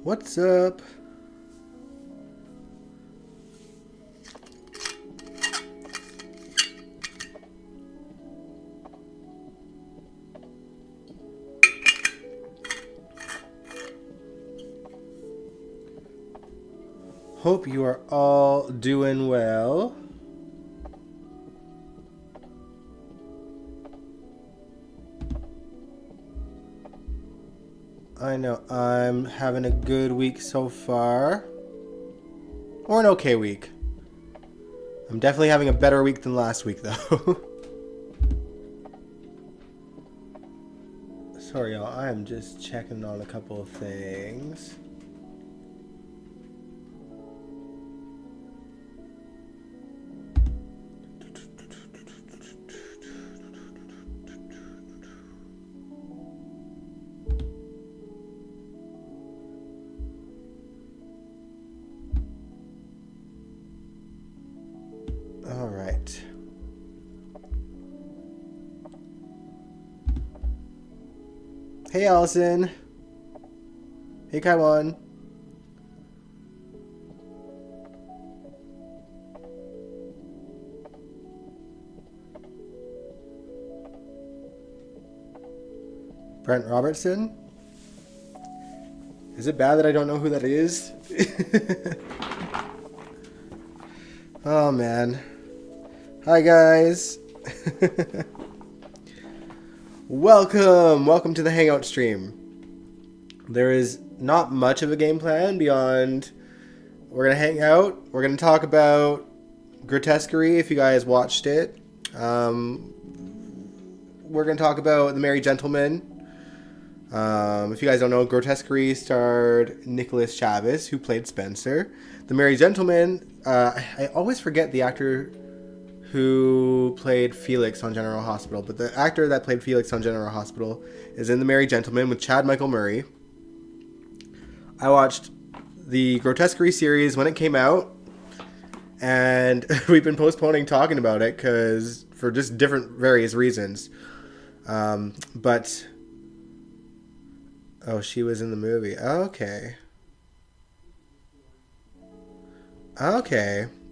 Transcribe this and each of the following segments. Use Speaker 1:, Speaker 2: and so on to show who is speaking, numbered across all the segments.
Speaker 1: What's up? Hope you are all doing well. I know I'm having a good week so far. Or an okay week. I'm definitely having a better week than last week though. Sorry y'all, I am just checking on a couple of things. All right. Hey, Allison. Hey, Kaiwan. Brent Robertson. Is it bad that I don't know who that is? Oh, man. Hi, guys. Welcome to the Hangout stream. There is not much of a game plan beyond we're going to hang out. We're going to talk about Grotesquerie if you guys watched it. We're going to talk about The Merry Gentleman. If you guys don't know, Grotesquerie starred Nicholas Chavez, who played Spencer. The Merry Gentleman, I always forget the actor who played Felix on General Hospital, but the actor that played Felix on General Hospital is in The Merry Gentleman with Chad Michael Murray. I watched the Grotesquerie series when it came out, and we've been postponing talking about it because for just different various reasons. But oh, she was in the movie. Okay.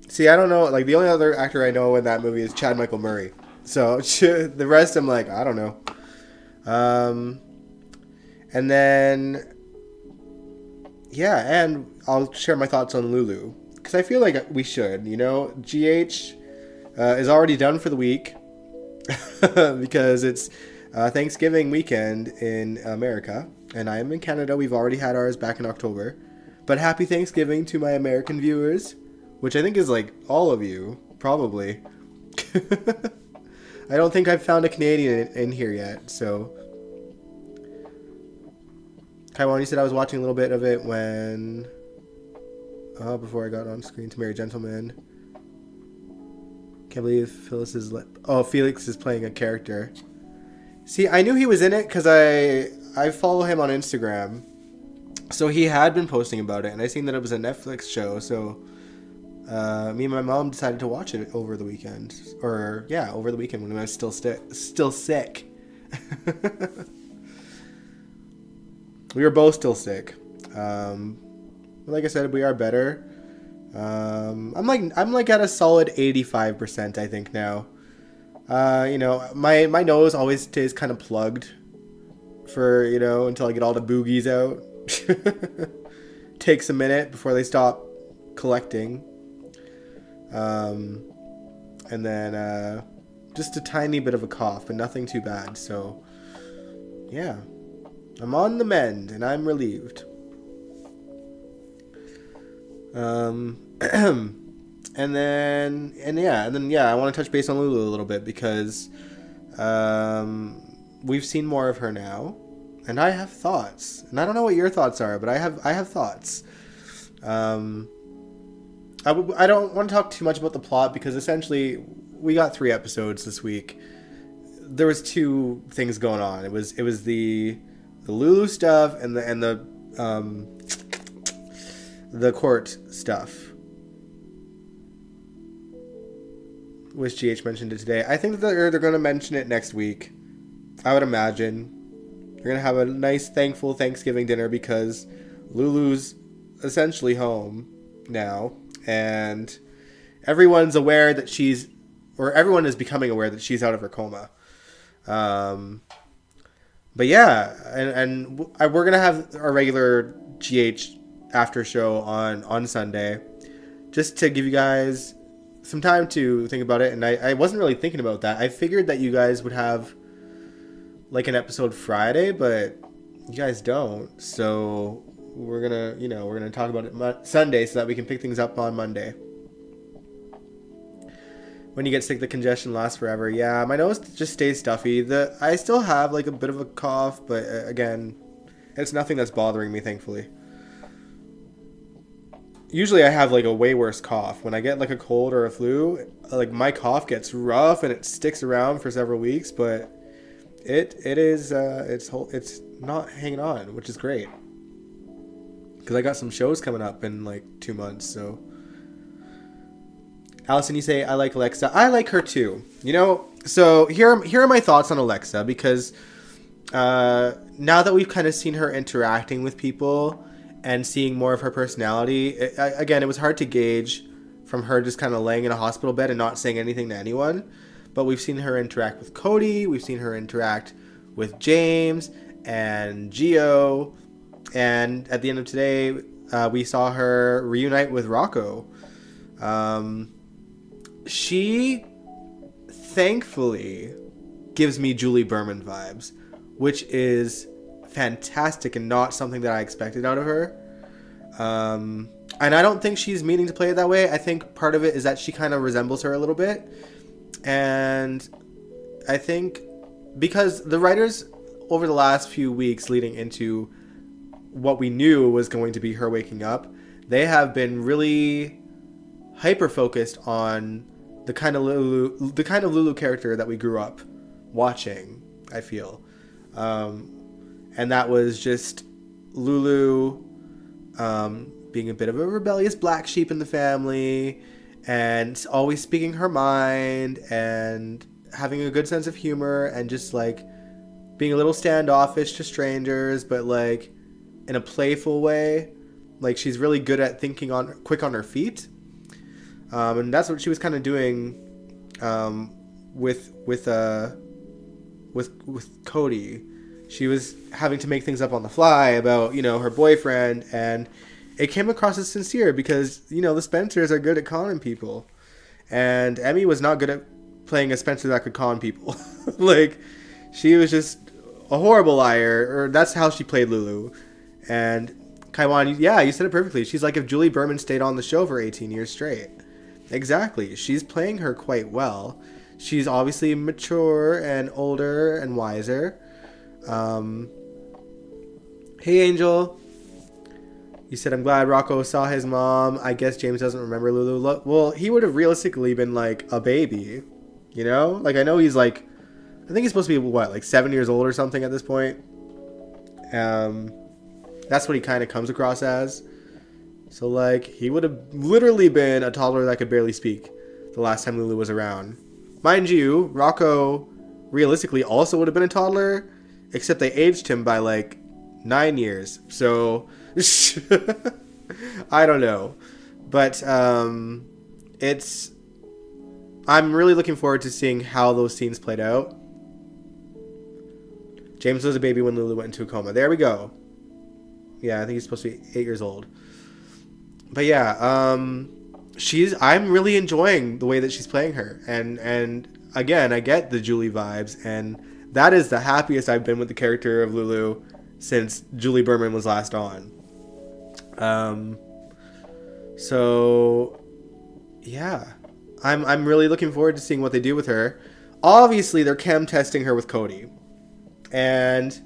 Speaker 1: See, I don't know. Like, the only other actor I know in that movie is Chad Michael Murray. So, the rest, I'm like, I don't know. And then, yeah, and I'll share my thoughts on Lulu. Because I feel like we should, you know? GH is already done for the week. Because it's Thanksgiving weekend in America. And I am in Canada. We've already had ours back in October. But happy Thanksgiving to my American viewers, which I think is like all of you, probably. I don't think I've found a Canadian in here yet, so. Kaiwan, you said I was watching a little bit of it when, before I got on screen to Merry Gentleman. Can't believe Felix is playing a character. See, I knew he was in it because I follow him on Instagram. So he had been posting about it, and I seen that it was a Netflix show, so me and my mom decided to watch it over the weekend. Over the weekend when I was still sick. We were both still sick. Like I said, we are better. I'm like at a solid 85%, I think now. You know, my nose always stays kind of plugged for, you know, until I get all the boogies out. Takes a minute before they stop collecting. And then just a tiny bit of a cough, but nothing too bad. So, yeah. I'm on the mend, and I'm relieved. And then I want to touch base on Lulu a little bit because we've seen more of her now, and I have thoughts. And I don't know what your thoughts are, but I have thoughts. I don't want to talk too much about the plot because essentially we got 3 episodes this week. There was 2 things going on. It was the Lulu stuff and the court stuff. Wish GH mentioned it today. I think that they're going to mention it next week. I would imagine. They're going to have a nice, thankful Thanksgiving dinner because Lulu's essentially home now, and everyone's aware that everyone is becoming aware that she's out of her coma. But yeah, we're gonna have our regular GH after show on Sunday, just to give you guys some time to think about it. And I wasn't really thinking about that. I figured that you guys would have like an episode Friday, but you guys don't. So we're gonna talk about it Sunday so that we can pick things up on Monday. When you get sick, the congestion lasts forever. Yeah, my nose just stays stuffy. I still have like a bit of a cough, but again, it's nothing that's bothering me, thankfully. Usually I have like a way worse cough. When I get like a cold or a flu, like my cough gets rough and it sticks around for several weeks, but it's not hanging on, which is great. Because I got some shows coming up in like 2 months, so... Allison, you say, I like Alexa. I like her too. So here are my thoughts on Alexa, because now that we've kind of seen her interacting with people and seeing more of her personality, it was hard to gauge from her just kind of laying in a hospital bed and not saying anything to anyone. But we've seen her interact with Cody. We've seen her interact with James and Gio. And at the end of today, we saw her reunite with Rocco. She thankfully gives me Julie Berman vibes, which is fantastic and not something that I expected out of her. And I don't think she's meaning to play it that way. I think part of it is that she kind of resembles her a little bit. And I think because the writers over the last few weeks leading into what we knew was going to be her waking up, they have been really hyper focused on the kind of Lulu character that we grew up watching, I feel. And that was just Lulu being a bit of a rebellious black sheep in the family and always speaking her mind and having a good sense of humor and just like being a little standoffish to strangers, but like in a playful way. Like she's really good at thinking quick on her feet. And that's what she was kind of doing with Cody. She was having to make things up on the fly about, her boyfriend, and it came across as sincere because, the Spencers are good at conning people. And Emmy was not good at playing a Spencer that could con people. Like, she was just a horrible liar, or that's how she played Lulu. And Kaiwan, yeah, you said it perfectly. She's like if Julie Berman stayed on the show for 18 years straight. Exactly. She's playing her quite well. She's obviously mature and older and wiser. Hey, Angel. You said, I'm glad Rocco saw his mom. I guess James doesn't remember Lulu. Well, he would have realistically been like a baby, Like, I know he's like, I think he's supposed to be, like 7 years old or something at this point. That's what he kind of comes across as. So, like, he would have literally been a toddler that could barely speak the last time Lulu was around. Mind you, Rocco realistically also would have been a toddler, except they aged him by, like, 9 years. So, I don't know. But, I'm really looking forward to seeing how those scenes played out. James was a baby when Lulu went into a coma. There we go. Yeah, I think he's supposed to be 8 years old. But yeah, I'm really enjoying the way that she's playing her. And again, I get the Julie vibes, and that is the happiest I've been with the character of Lulu since Julie Berman was last on. So yeah, I'm really looking forward to seeing what they do with her. Obviously, they're chem testing her with Cody, and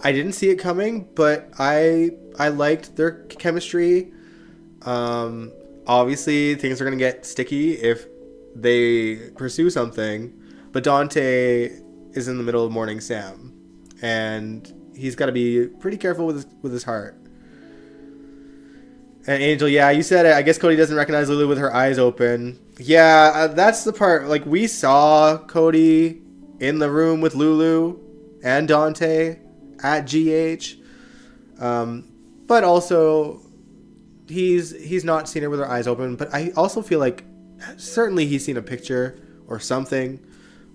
Speaker 1: I didn't see it coming, but I liked their chemistry. Obviously things are going to get sticky if they pursue something, but Dante is in the middle of mourning Sam, and he's got to be pretty careful with his heart. And Angel, yeah, you said it. I guess Cody doesn't recognize Lulu with her eyes open. Yeah, that's the part. Like, we saw Cody in the room with Lulu and Dante at GH. But but also he's not seen her with her eyes open. But I also feel like certainly he's seen a picture or something.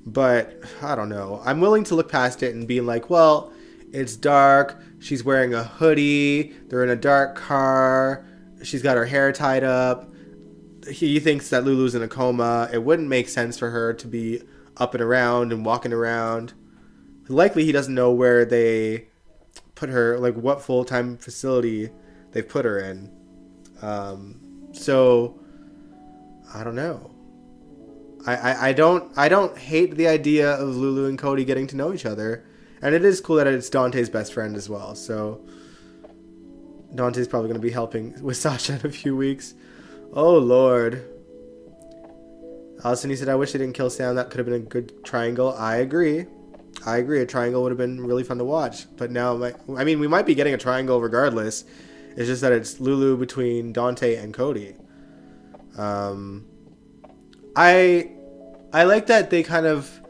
Speaker 1: But I don't know. I'm willing to look past it and be like, well, it's dark. She's wearing a hoodie. They're in a dark car. She's got her hair tied up. He thinks that Lulu's in a coma. It wouldn't make sense for her to be up and around and walking around. Likely he doesn't know where they put her, like what full-time facility they've put her in. So I don't know. I don't hate the idea of Lulu and Cody getting to know each other. And it is cool that it's Dante's best friend as well. So Dante's probably going to be helping with Sasha in a few weeks. Oh, Lord. Allison, he said, I wish they didn't kill Sam. That could have been a good triangle. I agree. A triangle would have been really fun to watch. But now, we might be getting a triangle regardless. It's just that it's Lulu between Dante and Cody. I like that they kind of...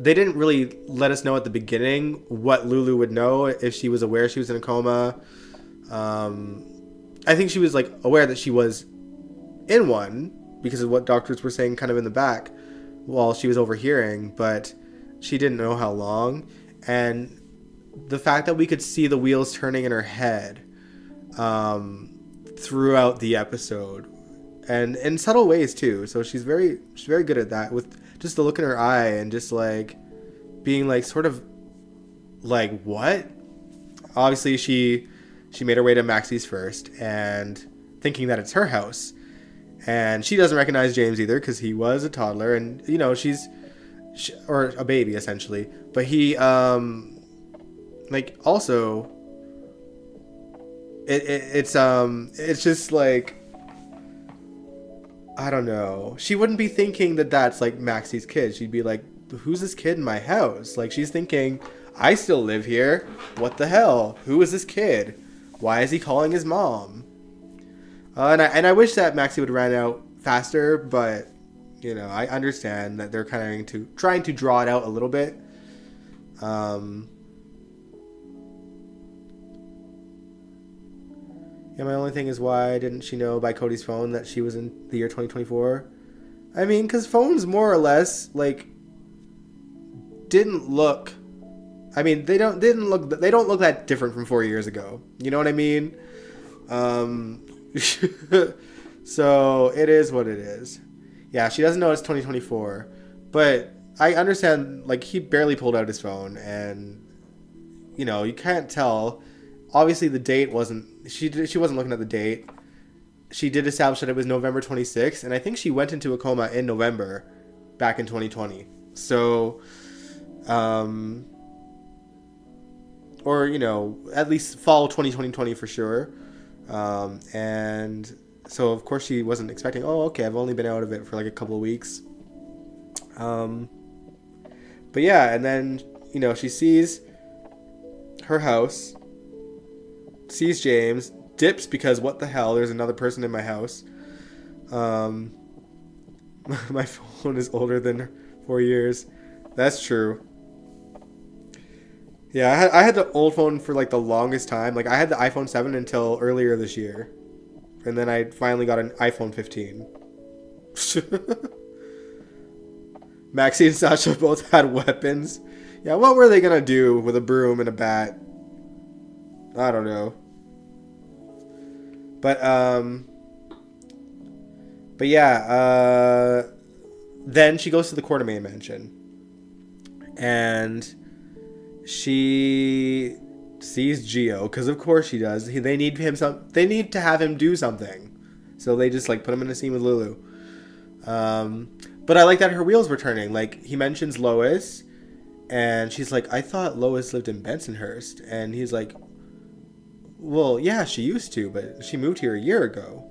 Speaker 1: they didn't really let us know at the beginning what Lulu would know if she was aware she was in a coma. I think she was like aware that she was in one because of what doctors were saying kind of in the back while she was overhearing, but she didn't know how long. And the fact that we could see the wheels turning in her head throughout the episode, and in subtle ways too. So she's very good at that, with just the look in her eye and just like being like sort of like, what? Obviously she made her way to Maxie's first and thinking that it's her house, and she doesn't recognize James either because he was a toddler, and you know or a baby essentially, but he like also it's just like, I don't know. She wouldn't be thinking that that's like Maxie's kid. She'd be like, who's this kid in my house? Like, she's thinking, I still live here. What the hell? Who is this kid? Why is he calling his mom? And I wish that Maxie would run out faster, but you know, I understand that they're kind of trying to draw it out a little bit. Yeah, my only thing is, why didn't she know by Cody's phone that she was in the year 2024? I mean, because phones more or less, like, didn't look... I mean, they don't look that different from 4 years ago. You know what I mean? So, it is what it is. Yeah, she doesn't know it's 2024. But I understand, like, he barely pulled out his phone, and, you know, you can't tell... Obviously, the date wasn't... She wasn't looking at the date. She did establish that it was November 26th, and I think she went into a coma in November back in 2020. So, or, you know, at least fall 2020 for sure. And so, of course, she wasn't expecting, oh, okay, I've only been out of it for like a couple of weeks. But yeah, and then, you know, she sees her house... sees James, dips because what the hell, there's another person in my house. My phone is older than 4 years. That's true. Yeah, I had the old phone for like the longest time. Like, I had the iPhone 7 until earlier this year. And then I finally got an iPhone 15. Maxie and Sasha both had weapons. Yeah, what were they gonna do with a broom and a bat? I don't know. But yeah, then she goes to the Quartermaine mansion. And she sees Gio, because of course she does. They need to have him do something. So they just like put him in a scene with Lulu. But I like that her wheels were turning. Like, he mentions Lois, and she's like, I thought Lois lived in Bensonhurst. And he's like, well, yeah, she used to, but she moved here a year ago.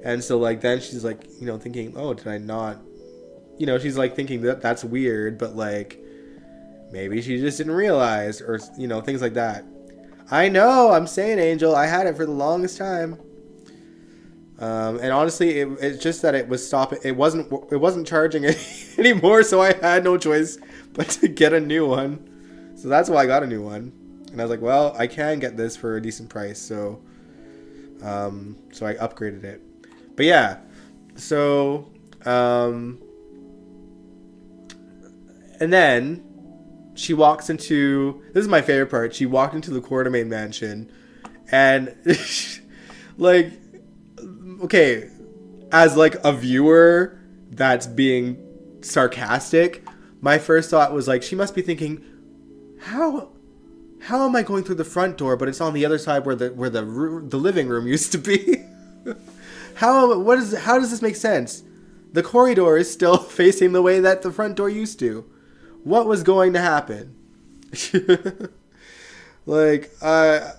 Speaker 1: And so, like, then she's like, you know, thinking, oh, did I not, you know, she's like thinking that that's weird, but like, maybe she just didn't realize, or, you know, things like that. I know, I'm saying, Angel, I had it for the longest time. And honestly, it's just that it was stopping. It wasn't charging anymore, so I had no choice but to get a new one. So that's why I got a new one. And I was like, well, I can get this for a decent price, so so I upgraded it. But yeah, so and then she walks into, this is my favorite part, she walked into the Quartermain mansion, and like, okay, as like a viewer that's being sarcastic, my first thought was like, she must be thinking, how am I going through the front door, but it's on the other side where the living room used to be? How does this make sense? The corridor is still facing the way that the front door used to. What was going to happen? like I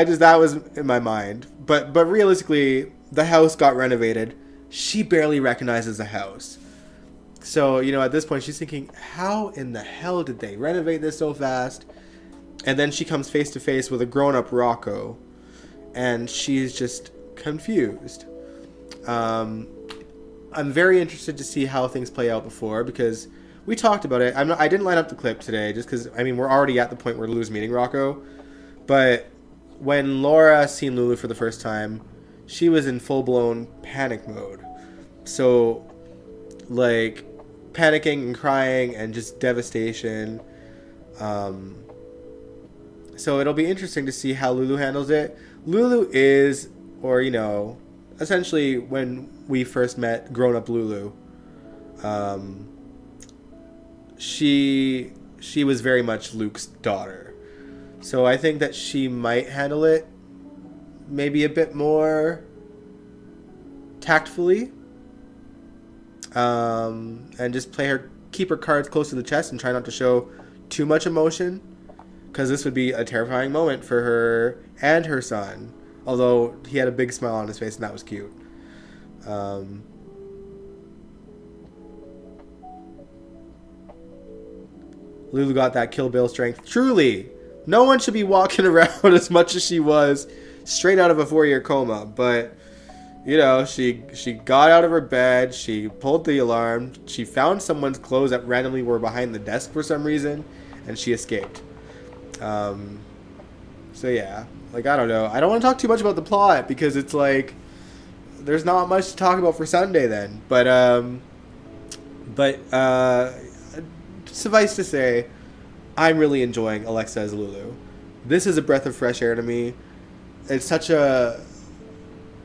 Speaker 1: just, that was in my mind. But realistically, the house got renovated. She barely recognizes the house. So, you know, at this point, she's thinking, how in the hell did they renovate this so fast? And then she comes face to face with a grown-up Rocco, and she's just confused. I'm very interested to see how things play out before, because we talked about it. I didn't line up the clip today, just because, I mean, we're already at the point where Lulu's meeting Rocco. But when Laura seen Lulu for the first time, she was in full-blown panic mode. So, like, panicking and crying and just devastation. So it'll be interesting to see how Lulu handles it. Lulu is, or, you know, essentially when we first met grown-up Lulu, she was very much Luke's daughter. So I think that she might handle it maybe a bit more tactfully. And just keep her cards close to the chest and try not to show too much emotion, because this would be a terrifying moment for her and her son, although he had a big smile on his face and that was cute. Lulu got that Kill Bill strength. Truly, no one should be walking around as much as she was straight out of a 4-year coma, but you know, she got out of her bed, she pulled the alarm, she found someone's clothes that randomly were behind the desk for some reason, and she escaped. So yeah, like, I don't know. I don't want to talk too much about the plot, because it's like, there's not much to talk about for Sunday then. But suffice to say, I'm really enjoying Alexa as Lulu. This is a breath of fresh air to me. It's such a,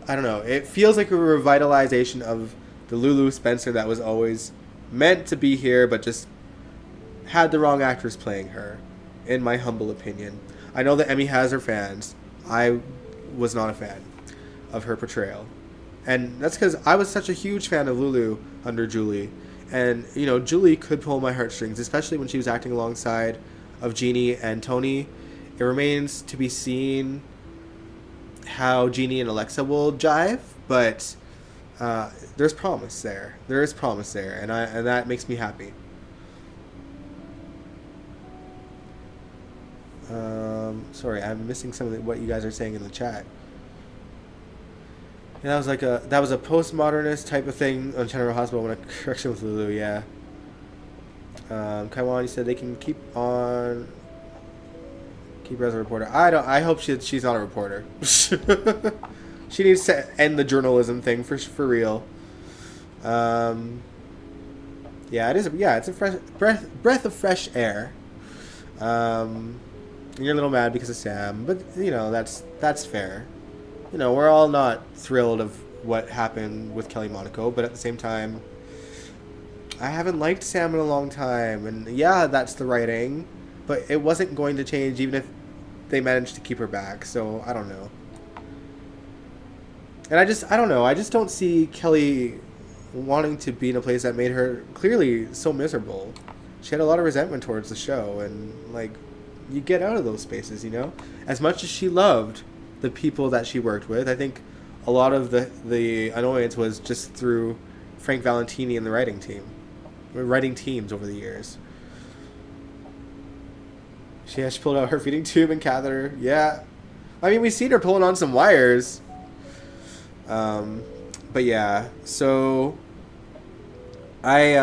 Speaker 1: I don't know, it feels like a revitalization of the Lulu Spencer that was always meant to be here, but just had the wrong actress playing her, in my humble opinion. I know that Emmy has her fans. I was not a fan of her portrayal. And that's because I was such a huge fan of Lulu under Julie. And, you know, Julie could pull my heartstrings, especially when she was acting alongside of Jeannie and Tony. It remains to be seen how Jeannie and Alexa will jive, but there's promise there. There is promise there, and that makes me happy. Sorry, I'm missing some of what you guys are saying in the chat. Yeah, that was a postmodernist type of thing on General Hospital when a correction with Lulu. Yeah. Kaiwan, you said they can keep her as a reporter. I hope she's not a reporter. She needs to end the journalism thing for real. Yeah, it is. Yeah, it's a fresh breath of fresh air. You're a little mad because of Sam, but you know that's fair. You know, we're all not thrilled of what happened with Kelly Monaco, but at the same time, I haven't liked Sam in a long time, and yeah, that's the writing, but it wasn't going to change even if they managed to keep her back, so I don't know. And I don't know, I just don't see Kelly wanting to be in a place that made her clearly so miserable. She had a lot of resentment towards the show, and like, you get out of those spaces, you know? As much as she loved the people that she worked with, I think a lot of the annoyance was just through Frank Valentini and the writing teams over the years. She pulled out her feeding tube and catheter. Yeah. I mean, we've seen her pulling on some wires. But yeah, so I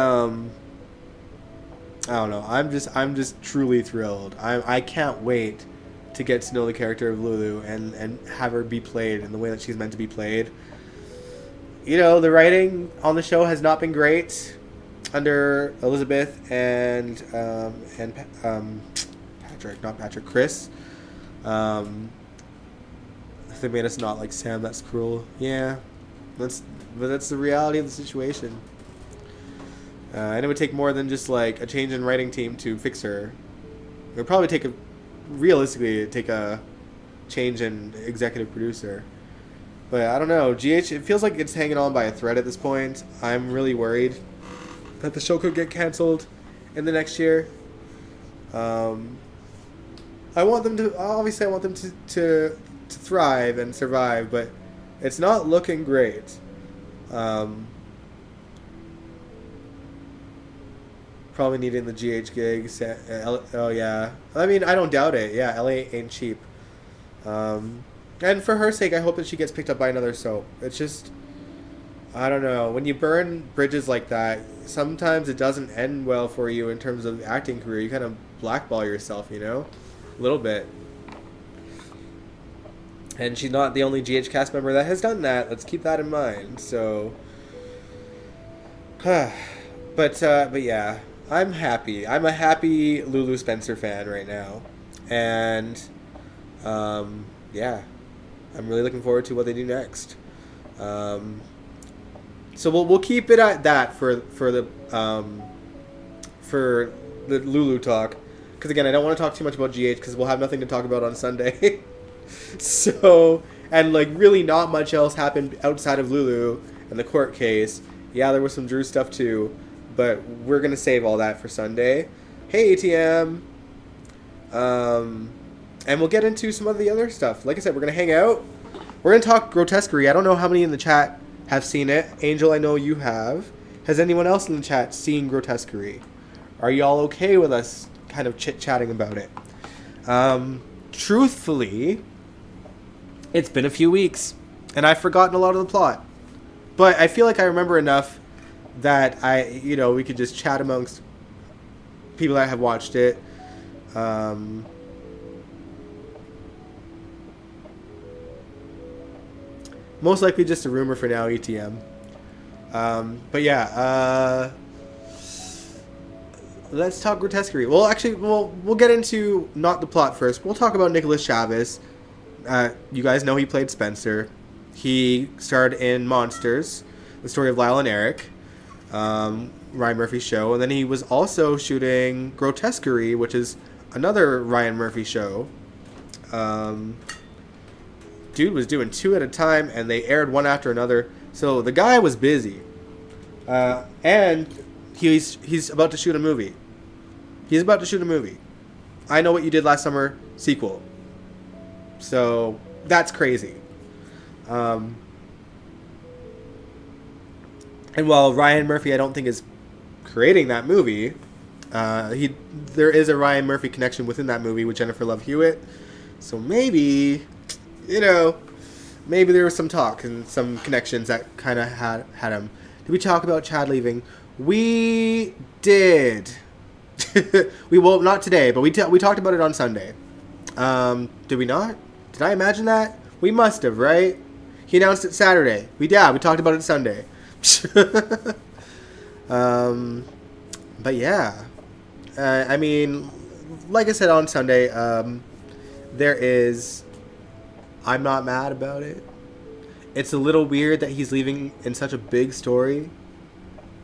Speaker 1: I don't know. I'm just truly thrilled. I can't wait to get to know the character of Lulu and have her be played in the way that she's meant to be played. You know, the writing on the show has not been great under Elizabeth and Patrick, Chris. They made us not like Sam. That's cruel. Yeah, that's the reality of the situation. And it would take more than just like a change in writing team to fix her. It would probably realistically take a change in executive producer. But I don't know. GH, it feels like it's hanging on by a thread at this point. I'm really worried that the show could get canceled in the next year. I want them to thrive and survive, but it's not looking great. Probably needing the GH gig. Oh yeah, I mean I don't doubt it. Yeah, LA ain't cheap. And for her sake, I hope that she gets picked up by another soap. It's just, I don't know. When you burn bridges like that, sometimes it doesn't end well for you in terms of acting career. You kind of blackball yourself, you know, a little bit. And she's not the only GH cast member that has done that. Let's keep that in mind. So, but yeah, I'm happy. I'm a happy Lulu Spencer fan right now, and yeah, I'm really looking forward to what they do next. So we'll keep it at that for the Lulu talk, because again, I don't want to talk too much about GH because we'll have nothing to talk about on Sunday. So, and like really not much else happened outside of Lulu and the court case. Yeah, there was some Drew stuff too, but we're gonna save all that for Sunday. Hey ATM. And we'll get into some of the other stuff. Like I said, we're gonna hang out. We're gonna talk Grotesquerie. I don't know how many in the chat have seen it. Angel, I know you have. Has anyone else in the chat seen Grotesquerie? Are y'all okay with us kind of chit-chatting about it? Truthfully, it's been a few weeks, and I've forgotten a lot of the plot. But I feel like I remember enough that we could just chat amongst people that have watched it. Most likely just a rumor for now, ETM. But yeah, let's talk Grotesquerie. Well, actually, we'll get into not the plot first. We'll talk about Nicholas Chavez. You guys know he played Spencer. He starred in Monsters, the story of Lyle and Eric, Ryan Murphy's show, and then he was also shooting Grotesquerie, which is another Ryan Murphy show. Dude was doing 2 at a time, and they aired one after another. So the guy was busy, and he's about to shoot a movie. He's about to shoot a movie. I Know What You Did Last Summer sequel. So that's crazy. And while Ryan Murphy, I don't think is creating that movie, there is a Ryan Murphy connection within that movie with Jennifer Love Hewitt. So maybe, maybe there was some talk and some connections that kind of had him. Did we talk about Chad leaving? We did. We won't, not today, but we talked about it on Sunday. Did we not? Did I imagine that? We must have, right? He announced it Saturday. We talked about it Sunday. But yeah, I mean, like I said on Sunday, I'm not mad about it. It's a little weird that he's leaving in such a big story,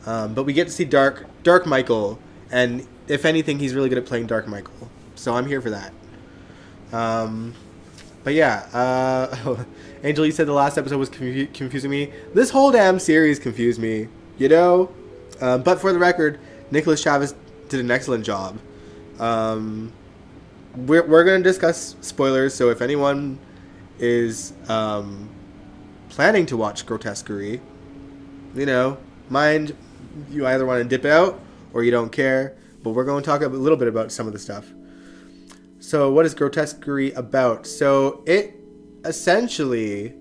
Speaker 1: but we get to see Dark Michael, and if anything, he's really good at playing Dark Michael, so I'm here for that. But yeah, Angel, you said the last episode was confusing me. This whole damn series confused me, but for the record, Nicholas Chavez did an excellent job. We're going to discuss spoilers, so if anyone is planning to watch Grotesquerie, mind you either want to dip out or you don't care, but we're going to talk a little bit about some of the stuff. So what is Grotesquerie about? So it essentially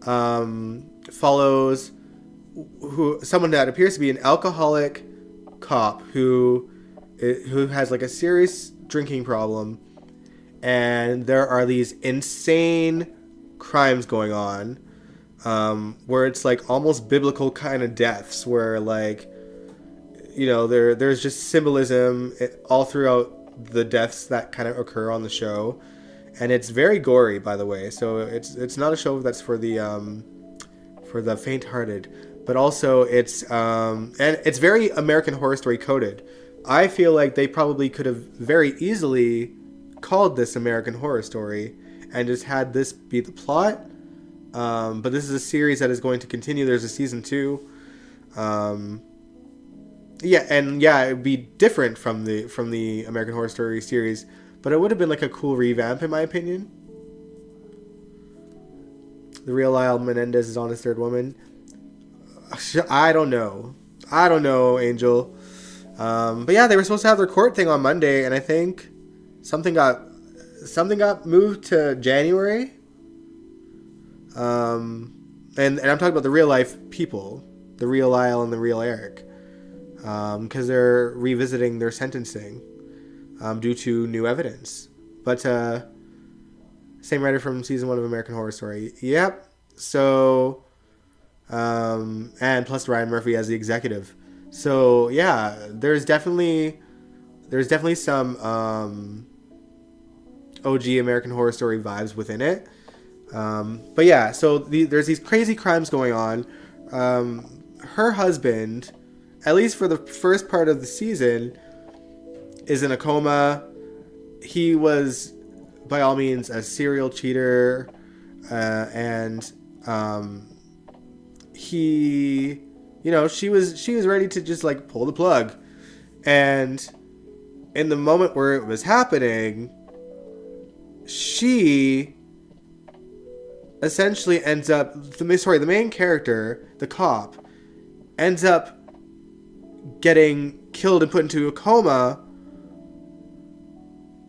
Speaker 1: follows someone that appears to be an alcoholic cop who who has like a serious drinking problem, and there are these insane crimes going on, where it's like almost biblical kind of deaths, where like, you know, there's just symbolism all throughout the deaths that kind of occur on the show, and it's very gory, by the way. So it's not a show that's for the faint-hearted, but also it's and it's very American Horror Story coded. I feel like they probably could have very easily called this American Horror Story and just had this be the plot. But this is a series that is going to continue. There's a season 2. It'd be different from the American Horror Story series, but it would have been like a cool revamp, in my opinion. The real Lyle Menendez is on his third woman. I don't know, Angel. But yeah, they were supposed to have their court thing on Monday, and I think something got moved to January. And I'm talking about the real life people, the real Lyle and the real Eric, because they're revisiting their sentencing due to new evidence. But same writer from season 1 of American Horror Story. Yep. So, and plus Ryan Murphy as the executive. So yeah, there's definitely some OG American Horror Story vibes within it. But yeah, so there's these crazy crimes going on. Her husband, at least for the first part of the season, is in a coma. He was, by all means, a serial cheater, and he, you know, she was ready to just like pull the plug, and in the moment where it was happening, she essentially ends up, the main character, the cop, ends up getting killed and put into a coma,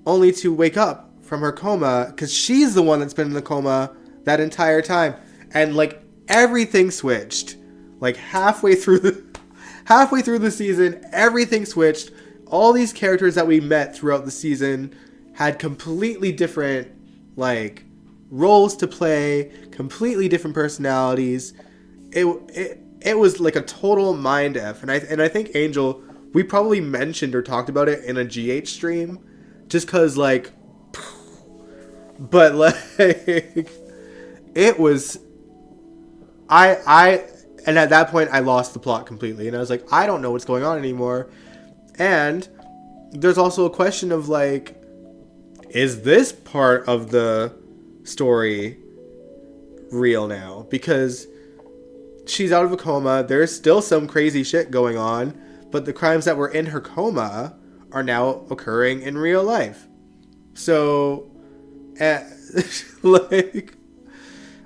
Speaker 1: only to wake up from her coma, because she's the one that's been in the coma that entire time. And like everything switched. Like halfway through the season, everything switched. All these characters that we met throughout the season had completely different like roles to play, completely different personalities. It was like a total mind F. And I think, Angel, we probably mentioned or talked about it in a GH stream, just cause like, but like it was, and at that point I lost the plot completely, and I was like, I don't know what's going on anymore. And there's also a question of like, is this part of the story real now? Because she's out of a coma, there's still some crazy shit going on, but the crimes that were in her coma are now occurring in real life. So, like,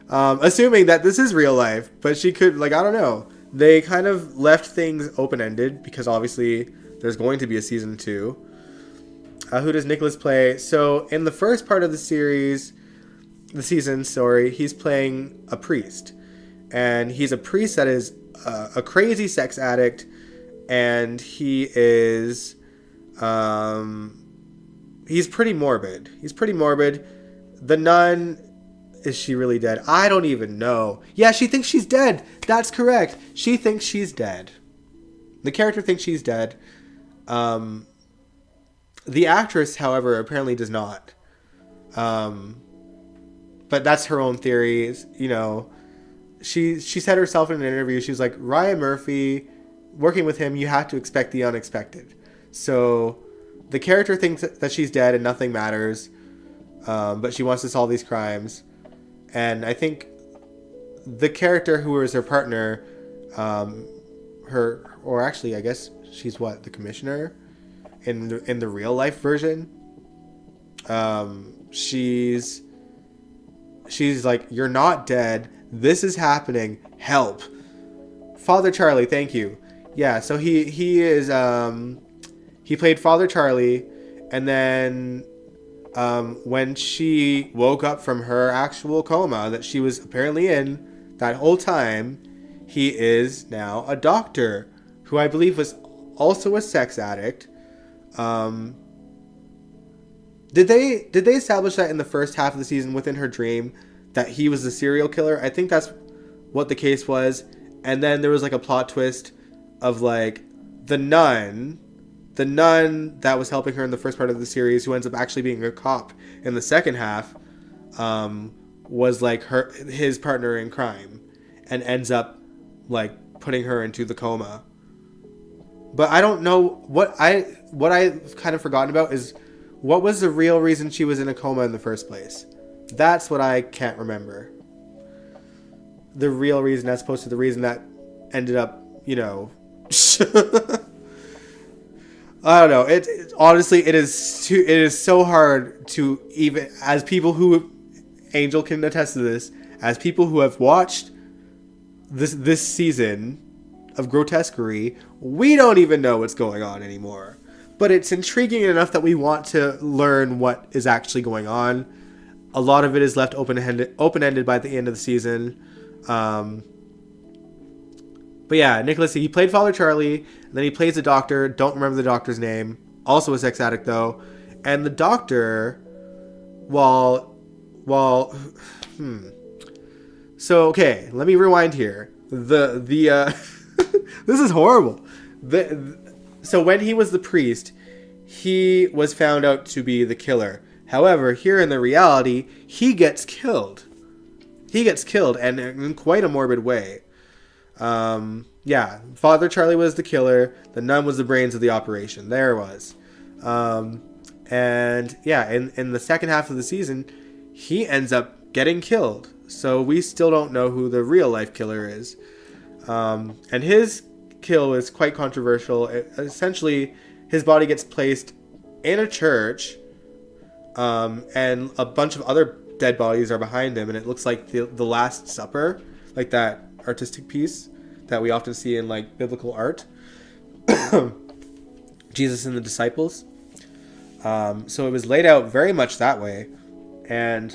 Speaker 1: assuming that this is real life, but she could, like, I don't know. They kind of left things open-ended because obviously there's going to be a season 2. Who does Nicholas play? So in the first part of the season, he's playing a priest. And he's a priest that is a crazy sex addict, and he is, he's pretty morbid. The nun, is she really dead? I don't even know. Yeah, she thinks she's dead. That's correct. She thinks she's dead. The character thinks she's dead. The actress, however, apparently does not. But that's her own theories. You know, she said herself in an interview, she was like, Ryan Murphy, working with him, you have to expect the unexpected. So the character thinks that she's dead and nothing matters. But she wants to solve these crimes. And I think the character who is her partner, or actually I guess she's the commissioner in the real life version. She's like, you're not dead. This is happening. Help. Father Charlie, thank you. Yeah, so he is he played Father Charlie, and then when she woke up from her actual coma that she was apparently in that whole time, he is now a doctor who I believe was also a sex addict. Um, did they establish that in the first half of the season within her dream that he was the serial killer? I think that's what the case was. And then there was like a plot twist of like the nun that was helping her in the first part of the series, who ends up actually being a cop in the second half, was like his partner in crime, and ends up like putting her into the coma. But I don't know what I've kind of forgotten about is what was the real reason she was in a coma in the first place. That's what I can't remember. The real reason as opposed to the reason that ended up, I don't know. It honestly, it is so hard to, even as people who, Angel can attest to this, as people who have watched this season of Grotesquerie, we don't even know what's going on anymore. But it's intriguing enough that we want to learn what is actually going on. A lot of it is left open-ended by the end of the season. But yeah, Nicholas, he played Father Charlie, and then he plays the doctor. Don't remember the doctor's name. Also a sex addict, though. And the doctor, So, okay, let me rewind here. This is horrible. So when he was the priest, he was found out to be the killer. However, here in the reality, he gets killed. And in quite a morbid way. Father Charlie was the killer. The nun was the brains of the operation. There it was. In the second half of the season, he ends up getting killed. So we still don't know who the real life killer is. And his kill is quite controversial. Essentially, his body gets placed in a church, and a bunch of other dead bodies are behind him, and it looks like the Last Supper, like that artistic piece that we often see in like biblical art. Jesus and the disciples. So it was laid out very much that way. And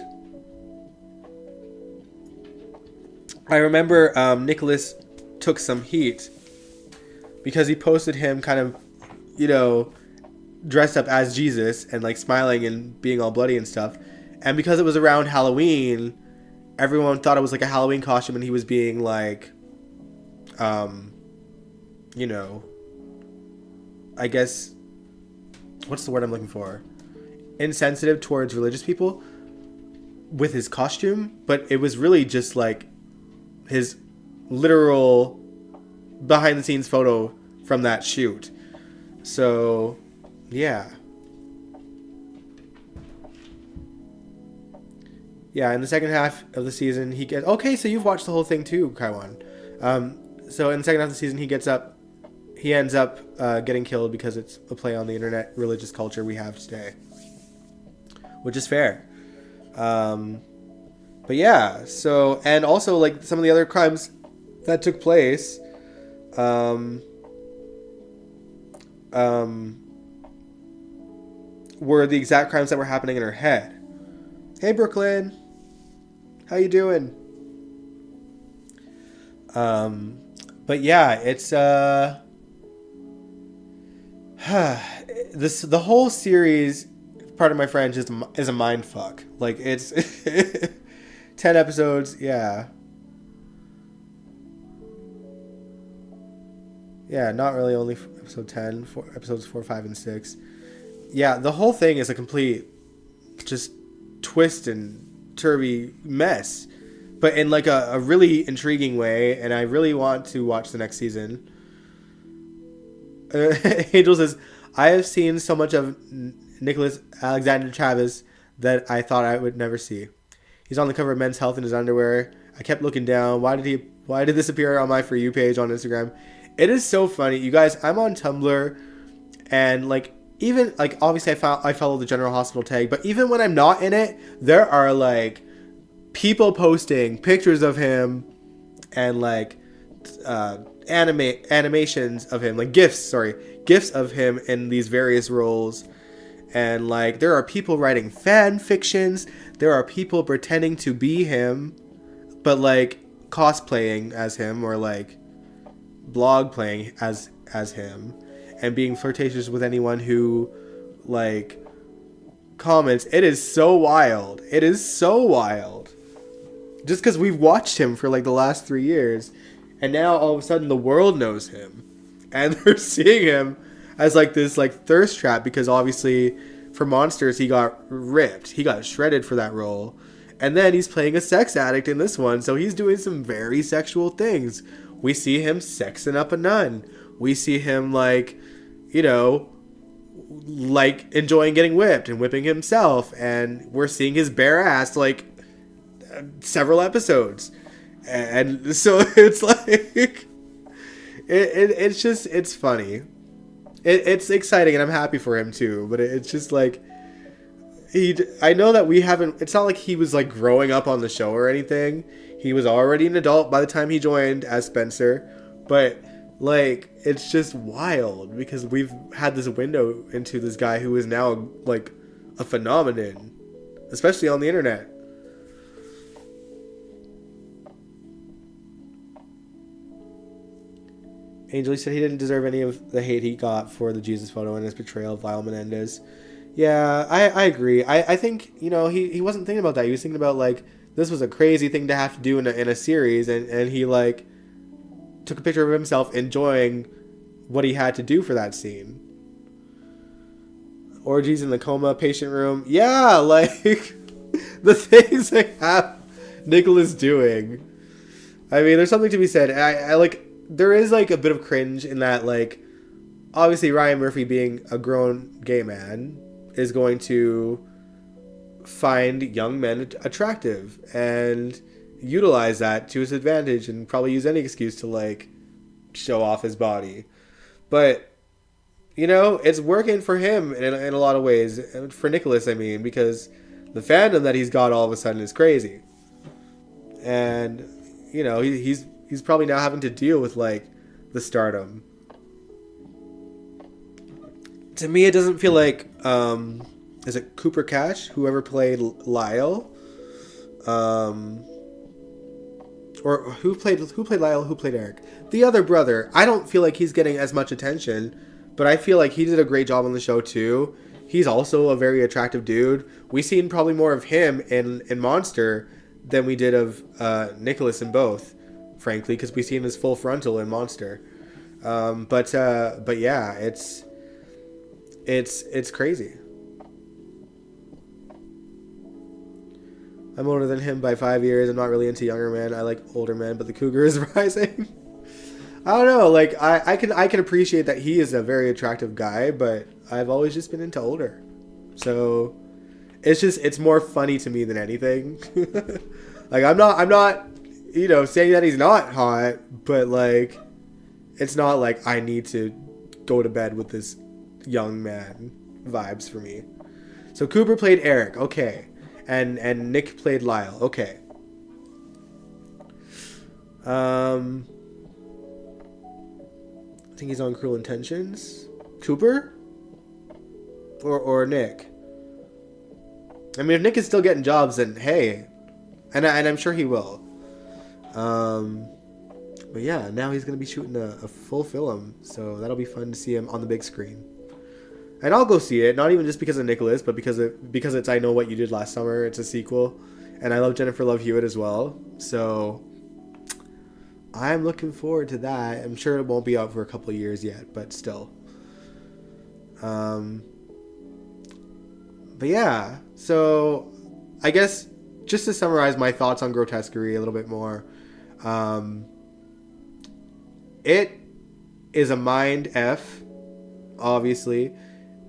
Speaker 1: I remember Nicholas took some heat because he posted him kind of, dressed up as Jesus and like smiling and being all bloody and stuff. And because it was around Halloween, everyone thought it was like a Halloween costume, and he was being like, I guess, what's the word I'm looking for? Insensitive towards religious people with his costume, but it was really just like his literal behind the scenes photo from that shoot. So, yeah. Yeah, in the second half of the season, he gets... Okay, so you've watched the whole thing too, Kaiwan. So in the second half of the season, he ends up getting killed because it's a play on the internet religious culture we have today. Which is fair. But yeah, so... And also, like, some of the other crimes that took place... were the exact crimes that were happening in her head. Hey, Brooklyn. How you doing? But yeah, it's the whole series, pardon my French, is a mind fuck. Like, it's 10 episodes, yeah. Yeah, not really, only episode 10, episodes 4, 5, and 6. Yeah, the whole thing is a complete just twist and turvy mess, but in like a really intriguing way, and I really want to watch the next season. Angel says, I have seen so much of Nicholas Alexander Chavez that I thought I would never see. He's on the cover of Men's Health in his underwear. I kept looking down. Why did this appear on my For You page on Instagram? It is so funny. You guys, I'm on Tumblr, and like, even like, obviously I follow the General Hospital tag, but even when I'm not in it, there are like people posting pictures of him and like animations of him, like gifs of him in these various roles. And like, there are people writing fan fictions, there are people pretending to be him, but like cosplaying as him, or like blog playing as him. and being flirtatious with anyone who, like, comments. It is so wild. It is so wild. Just because we've watched him for, like, the last 3 years, and now all of a sudden the world knows him. And they're seeing him as, like, this, like, thirst trap, because obviously for Monsters he got ripped. He got shredded for that role. And then he's playing a sex addict in this one, so he's doing some very sexual things. We see him sexing up a nun. We see him, like, you know, like, enjoying getting whipped and whipping himself. And we're seeing his bare ass, like, several episodes. And so it's like... It's just... It's funny. It's exciting, and I'm happy for him, too. But it's just, like... I know that we haven't... It's not like he was, like, growing up on the show or anything. He was already an adult by the time he joined as Spencer. But, like, it's just wild because we've had this window into this guy who is now, like, a phenomenon. Especially on the internet. Angel said he didn't deserve any of the hate he got for the Jesus photo and his portrayal of Lyle Menendez. Yeah, I agree. I think, you know, he wasn't thinking about that. He was thinking about, like, this was a crazy thing to have to do in a series, and he, like, took a picture of himself enjoying what he had to do for that scene. Orgies in the coma patient room. Yeah, like, the things they have Nicholas doing. I mean, there's something to be said. I like, there is, like, a bit of cringe in that, like, obviously Ryan Murphy, being a grown gay man, is going to find young men attractive and utilize that to his advantage and probably use any excuse to, like, show off his body. But, you know, it's working for him in a lot of ways. For Nicholas, I mean, because the fandom that he's got all of a sudden is crazy. And, you know, he's probably now having to deal with, like, the stardom. To me, it doesn't feel like, is it Cooper Cash, whoever played Lyle? Or who played Lyle, who played Eric? The other brother. I don't feel like he's getting as much attention, but I feel like he did a great job on the show too. He's also a very attractive dude. We've seen probably more of him in Monster than we did of Nicholas in both, frankly, because we've seen his full frontal in Monster. But yeah, it's crazy. I'm older than him by 5 years. I'm not really into younger men. I like older men, but the cougar is rising. I don't know. Like, I can appreciate that he is a very attractive guy, but I've always just been into older. So it's more funny to me than anything. Like, I'm not, you know, saying that he's not hot, but, like, it's not like I need to go to bed with this young man vibes for me. So Cooper played Eric, okay. And Nick played Lyle, okay. I think he's on Cruel Intentions. Cooper? Or Nick? I mean, if Nick is still getting jobs, then hey. And I'm sure he will. But yeah, now he's going to be shooting a full film. So that'll be fun to see him on the big screen. And I'll go see it, not even just because of Nicholas, but because it's I Know What You Did Last Summer. It's a sequel. And I love Jennifer Love Hewitt as well. So I'm looking forward to that. I'm sure it won't be out for a couple of years yet, but still. But yeah, so I guess just to summarize my thoughts on Grotesquerie a little bit more, it is a mind F, obviously,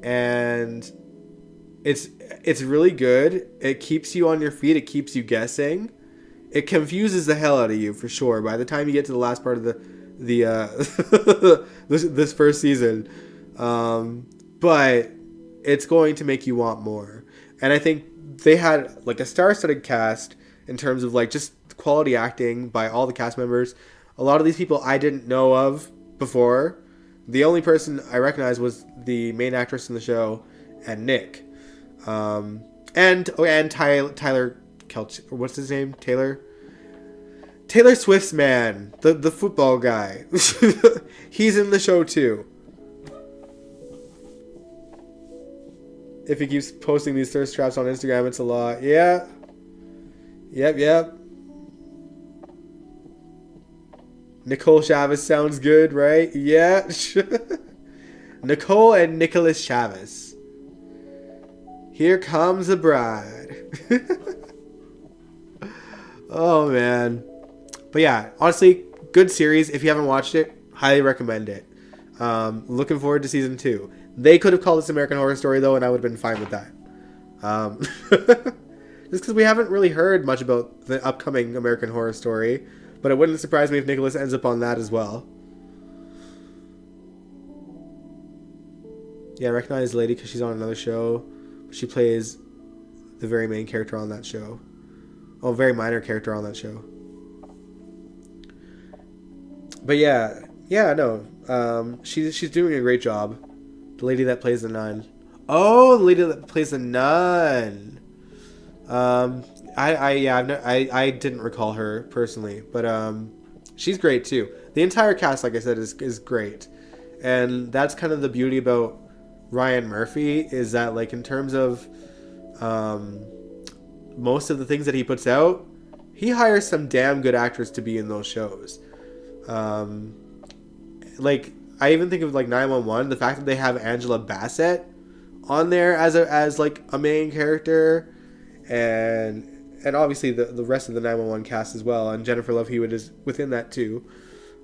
Speaker 1: and it's really good. It keeps you on your feet. It keeps you guessing. It confuses the hell out of you for sure. By the time you get to the last part of the this first season, but it's going to make you want more. And I think they had like a star-studded cast in terms of like just quality acting by all the cast members. A lot of these people I didn't know of before. The only person I recognized was the main actress in the show and Nick. And Tyler Kelch, or what's his name? Taylor Swift's man, the football guy. He's in the show too. If he keeps posting these thirst traps on Instagram, it's a lot. Yeah. Yep. Nicole Chavez sounds good, right? Yeah. Nicole and Nicholas Chavez. Here comes the bride. Oh, man. But yeah, honestly, good series. If you haven't watched it, highly recommend it. Looking forward to season 2. They could have called this American Horror Story, though, and I would have been fine with that. Just because we haven't really heard much about the upcoming American Horror Story. But it wouldn't surprise me if Nicholas ends up on that as well. Yeah, I recognize the lady because she's on another show. She plays the very main character on that show. Oh, very minor character on that show. But no. She's doing a great job. The lady that plays the nun. Oh, the lady that plays the nun. I didn't recall her personally, but she's great too. The entire cast, like I said, is great, and that's kind of the beauty about Ryan Murphy, is that, like, in terms of most of the things that he puts out, he hires some damn good actors to be in those shows. Like, I even think of, like, 911, the fact that they have Angela Bassett on there as like a main character, and obviously the rest of the 911 cast as well, and Jennifer Love Hewitt is within that too.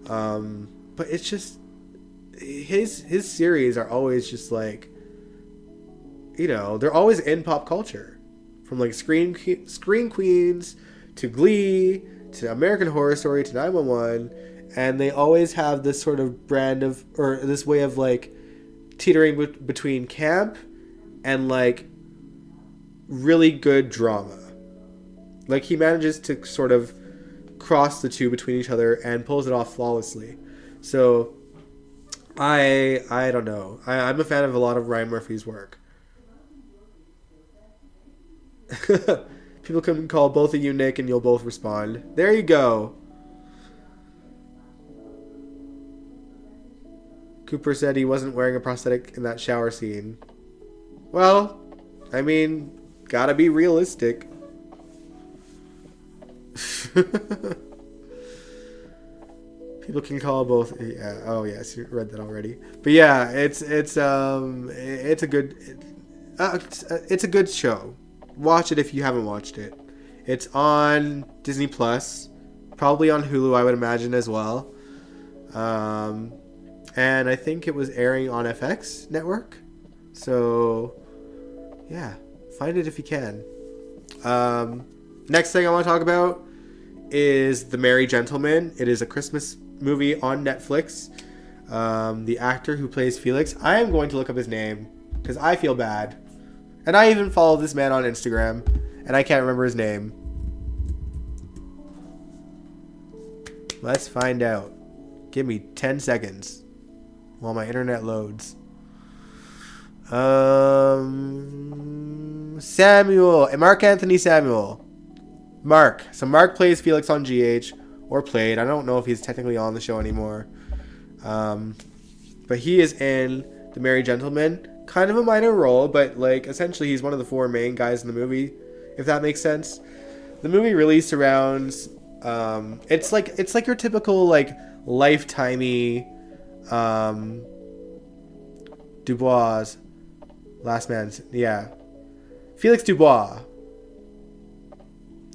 Speaker 1: But it's just his series are always just like, they're always in pop culture, from like Scream Queens to Glee to American Horror Story to 911, and they always have this sort of brand of, or this way of, like, teetering between camp and, like, really good drama. Like, he manages to sort of cross the two between each other and pulls it off flawlessly. So I don't know. I'm a fan of a lot of Ryan Murphy's work. People can call both of you Nick and you'll both respond. There you go. Cooper said he wasn't wearing a prosthetic in that shower scene. Well, I mean, gotta be realistic. People can call both. Yeah. Oh yes, you read that already. But yeah, it's a good show. Watch it if you haven't watched it. It's on Disney Plus, probably on Hulu, I would imagine, as well. And I think it was airing on FX network. So yeah, find it if you can. Next thing I want to talk about is The Merry Gentleman. It is a Christmas movie on Netflix. The actor who plays Felix, I am going to look up his name because I feel bad. And I even follow this man on Instagram, and I can't remember his name. Let's find out. Give me 10 seconds while my internet loads. Samuel. Mark Anthony Samuel. Mark. So Mark plays Felix on GH, or played. I don't know if he's technically on the show anymore. But he is in The Merry Gentleman. Kind of a minor role, but like essentially he's one of the four main guys in the movie, if that makes sense. The movie really surrounds it's like your typical like Lifetimey Dubois, Last Man's, yeah, Felix Dubois,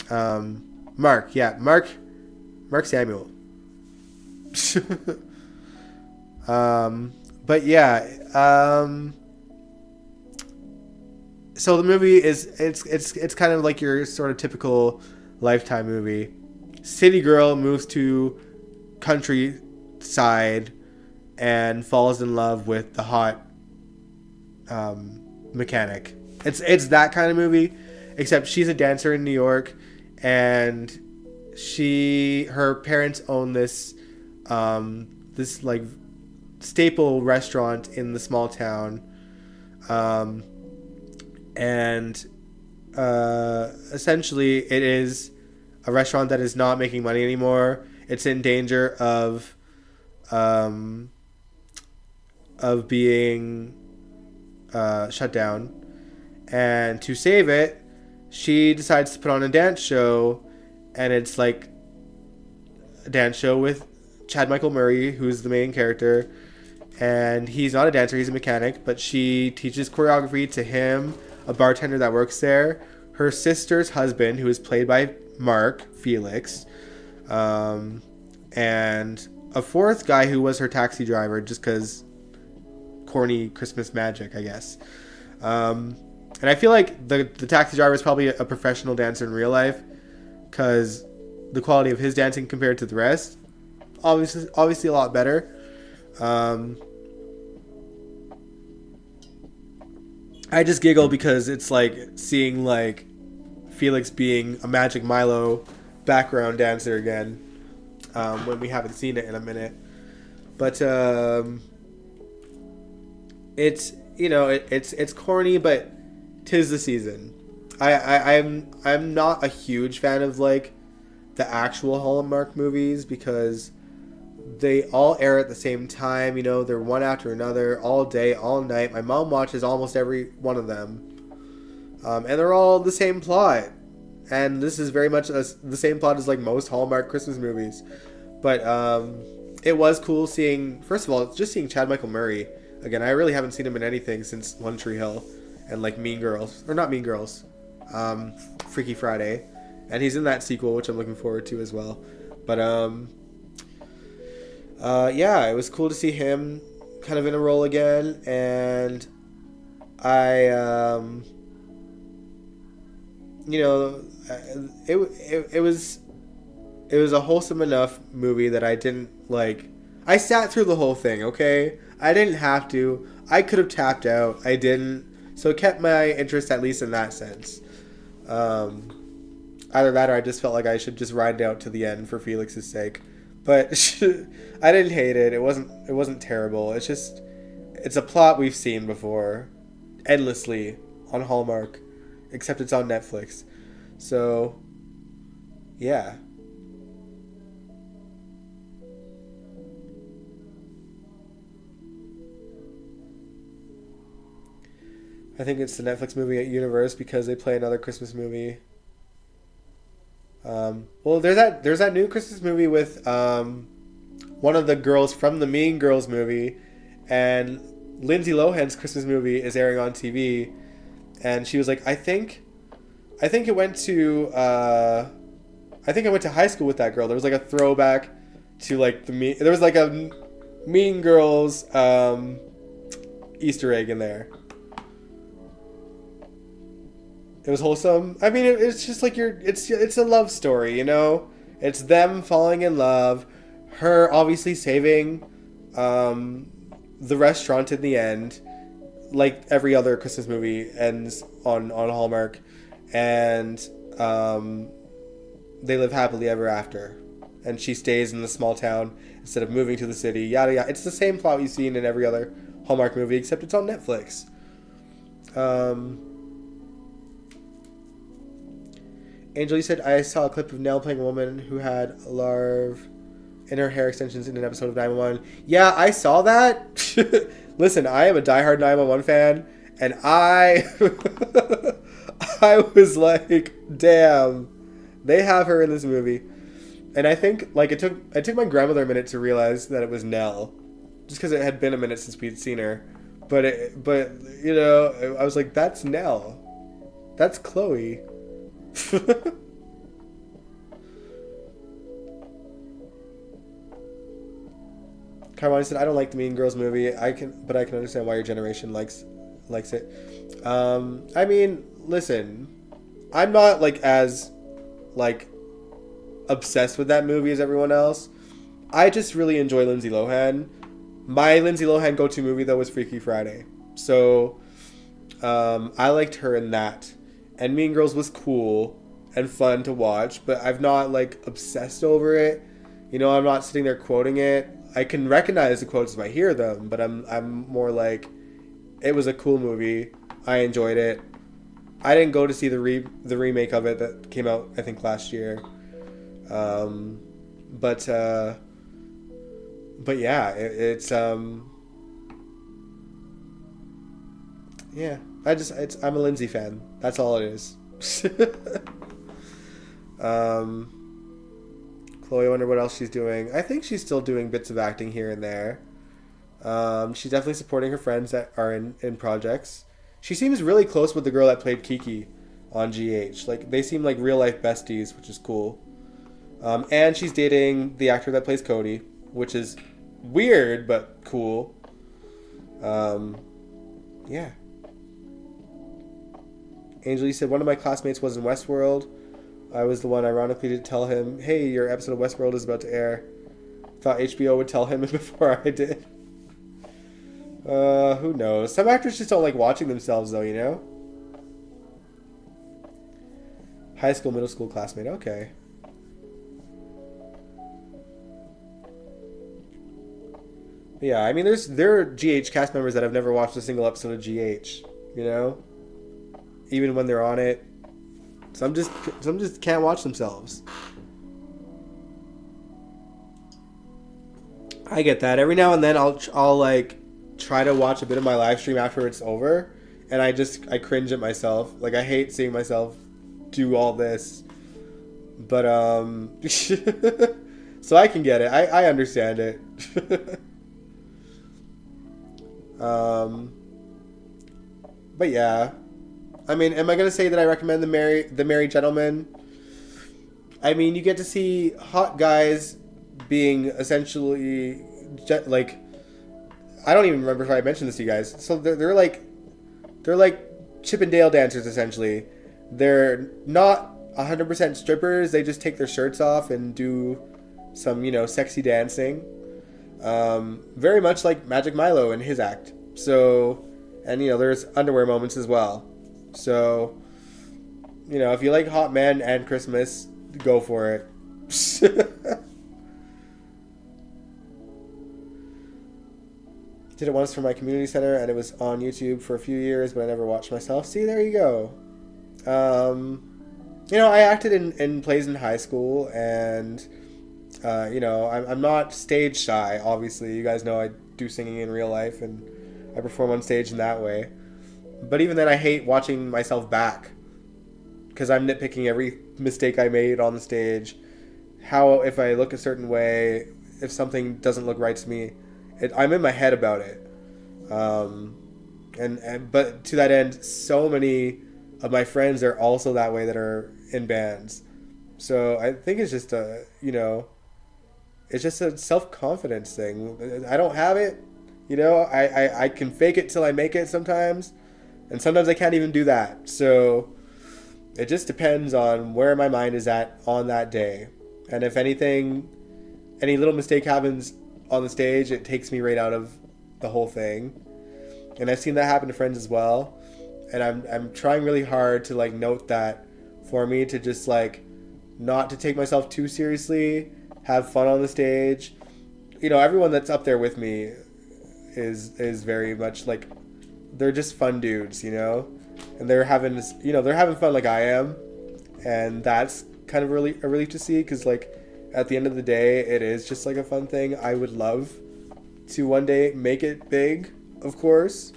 Speaker 1: Mark Samuel. But yeah, so the movie is it's kind of like your sort of typical Lifetime movie. City girl moves to countryside and falls in love with the hot mechanic. It's that kind of movie, except she's a dancer in New York, and her parents own this like staple restaurant in the small town, and essentially it is a restaurant that is not making money anymore. It's in danger of being shut down, And to save it, she decides to put on a dance show, and it's like a dance show with Chad Michael Murray, who's the main character, and he's not a dancer, he's a mechanic, but she teaches choreography to him, a bartender that works there, her sister's husband, who is played by Mark Felix, and a fourth guy who was her taxi driver, just because corny Christmas magic, I guess. And I feel like the taxi driver is probably a professional dancer in real life, because the quality of his dancing compared to the rest, obviously a lot better. I just giggle because it's like seeing like Felix being a Magic Milo background dancer again, when we haven't seen it in a minute. But it's it's corny, but 'tis the season. I'm not a huge fan of like the actual Hallmark movies because they all air at the same time. They're one after another, all day, all night. My mom watches almost every one of them, and they're all the same plot. And this is very much the same plot as like most Hallmark Christmas movies. But it was cool first of all, just seeing Chad Michael Murray again. I really haven't seen him in anything since One Tree Hill and like Mean Girls, or not Mean Girls, Freaky Friday, and he's in that sequel, which I'm looking forward to as well. But yeah, it was cool to see him kind of in a role again, and it was a wholesome enough movie that I didn't like. I sat through the whole thing, okay? I didn't have to. I could have tapped out. I didn't. So it kept my interest, at least in that sense. Either that or I just felt like I should just ride it out to the end for Felix's sake. But I didn't hate it. It wasn't terrible. It's a plot we've seen before endlessly on Hallmark, except it's on Netflix. So yeah. I think it's the Netflix movie at Universe because they play another Christmas movie. Well, there's that new Christmas movie with one of the girls from the Mean Girls movie, and Lindsay Lohan's Christmas movie is airing on TV, and she was like, I think I went to high school with that girl. There was like a throwback to like there was like a Mean Girls Easter egg in there. It was wholesome. I mean, it's just like it's a love story, It's them falling in love, her obviously saving the restaurant in the end, like every other Christmas movie ends on Hallmark, and they live happily ever after. And she stays in the small town instead of moving to the city, yada yada. It's the same plot you've seen in every other Hallmark movie, except it's on Netflix. Angel, you said, I saw a clip of Nell playing a woman who had a larv in her hair extensions in an episode of 911. Yeah, I saw that. Listen, I am a diehard 911 fan, and I was like, damn, they have her in this movie. And I think like it took my grandmother a minute to realize that it was Nell, just because it had been a minute since we'd seen her. But I was like, that's Nell, that's Chloe. Carmine said, I don't like the Mean Girls movie. But I can understand why your generation likes it. I mean, listen, I'm not like as like obsessed with that movie as everyone else. I just really enjoy Lindsay Lohan. My Lindsay Lohan go-to movie though was Freaky Friday. So I liked her in that. And Mean Girls was cool and fun to watch, but I've not like obsessed over it. I'm not sitting there quoting it. I can recognize the quotes if I hear them, but I'm more like, it was a cool movie. I enjoyed it. I didn't go to see the remake of it that came out I think last year. But yeah, it's yeah. I'm a Lindsay fan. That's all it is. Chloe, I wonder what else she's doing. I think she's still doing bits of acting here and there. She's definitely supporting her friends that are in projects. She seems really close with the girl that played Kiki on GH. Like, they seem like real life besties, which is cool. And she's dating the actor that plays Cody, which is weird but cool. Yeah. Angel said, one of my classmates was in Westworld. I was the one, ironically, to tell him, hey, your episode of Westworld is about to air. Thought HBO would tell him before I did. Who knows? Some actors just don't like watching themselves, though, you know? High school, middle school classmate. Okay. Yeah, I mean, there are GH cast members that have never watched a single episode of GH, you know? Even when they're on it. Some just can't watch themselves. I get that. Every now and then I'll like try to watch a bit of my live stream after it's over, and I cringe at myself. Like, I hate seeing myself do all this. But so I can get it. I understand it. But yeah. I mean, am I going to say that I recommend The Merry Gentleman? I mean, you get to see hot guys being essentially, like, I don't even remember if I mentioned this to you guys. So they're like Chip and Dale dancers, essentially. They're not 100% strippers. They just take their shirts off and do some, sexy dancing. Very much like Magic Milo in his act. So, and, there's underwear moments as well. So, if you like hot men and Christmas, go for it. Did it once for my community center, and it was on YouTube for a few years, but I never watched myself. See, there you go. I acted in plays in high school, and, I'm not stage shy, obviously. You guys know I do singing in real life, and I perform on stage in that way. But even then, I hate watching myself back because I'm nitpicking every mistake I made on the stage. How, if I look a certain way, if something doesn't look right to me, I'm in my head about it. But to that end, so many of my friends are also that way that are in bands. So I think it's just it's just a self-confidence thing. I don't have it. I can fake it till I make it sometimes. And sometimes I can't even do that. So it just depends on where my mind is at on that day. And if any little mistake happens on the stage, it takes me right out of the whole thing. And I've seen that happen to friends as well. And I'm trying really hard to note that for me, to just not to take myself too seriously, have fun on the stage. Everyone that's up there with me is very much they're just fun dudes, and they're having fun like I am, and that's kind of a relief to see, because at the end of the day, it is just a fun thing. I would love to one day make it big, of course,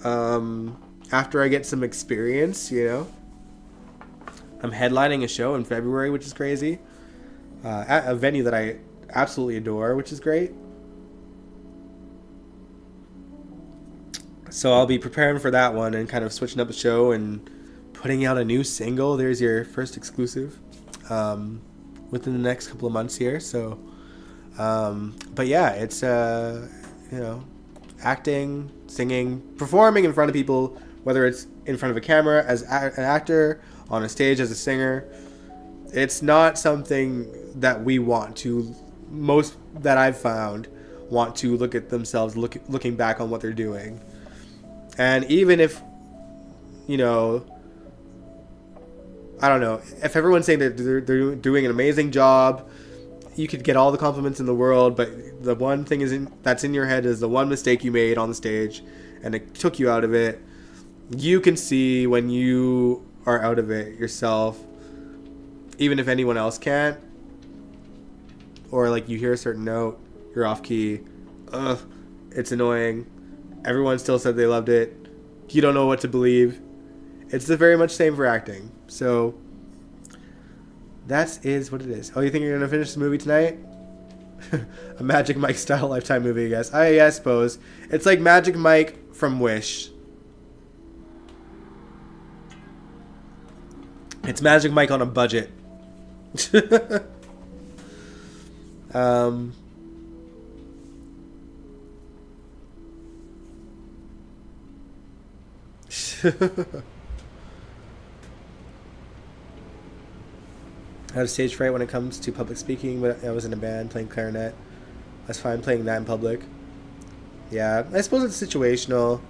Speaker 1: after I get some experience. I'm headlining a show in February, which is crazy, at a venue that I absolutely adore, which is great. So I'll be preparing for that one and kind of switching up the show and putting out a new single. There's your first exclusive within the next couple of months here. So, but yeah, it's, acting, singing, performing in front of people, whether it's in front of a camera as an actor, on a stage as a singer. It's not something that we want to, most that I've found, want to look at themselves looking back on what they're doing. And even if, I don't know, if everyone's saying that they're doing an amazing job, you could get all the compliments in the world, but the one thing that's in your head is the one mistake you made on the stage, and it took you out of it. You can see when you are out of it yourself, even if anyone else can't, or you hear a certain note, you're off key, it's annoying. Everyone still said they loved it. you don't know what to believe. It's the very much same for acting. So that is what it is. Oh, you think you're gonna finish the movie tonight? A Magic Mike style Lifetime movie, I guess. I suppose it's like Magic Mike from Wish. It's Magic Mike on a budget. um. I have stage fright when it comes to public speaking, but I was in a band playing clarinet. That's fine playing that in public. Yeah, I suppose it's situational.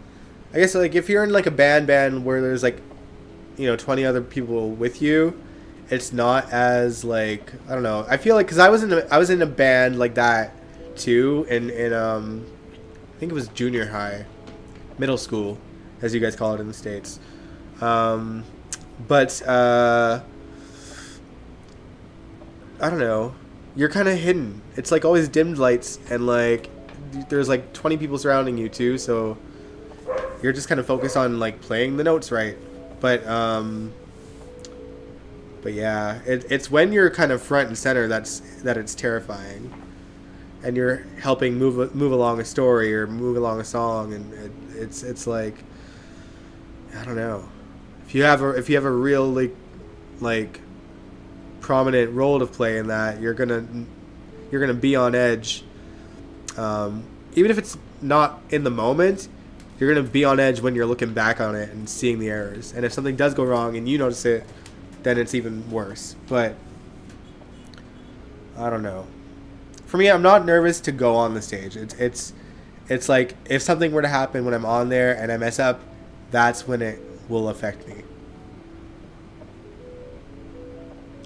Speaker 1: I guess like if you're in like a band where there's like, 20 other people with you, it's not as like, I don't know. I feel like because I was in a band like that too in I think it was junior high, middle school, as you guys call it in the States. But I don't know. You're kind of hidden. It's like always dimmed lights and like there's like 20 people surrounding you too, so you're just kind of focused on like playing the notes right. But yeah, it's when you're kind of front and center that it's terrifying, and you're helping move along a story or move along a song, and it's like, I don't know, if you have a real like prominent role to play in that, you're gonna be on edge, even if it's not in the moment. You're gonna be on edge when you're looking back on it and seeing the errors, and if something does go wrong and you notice it, then it's even worse. But I don't know, for me, I'm not nervous to go on the stage. It's like if something were to happen when I'm on there and I mess up, that's when it will affect me.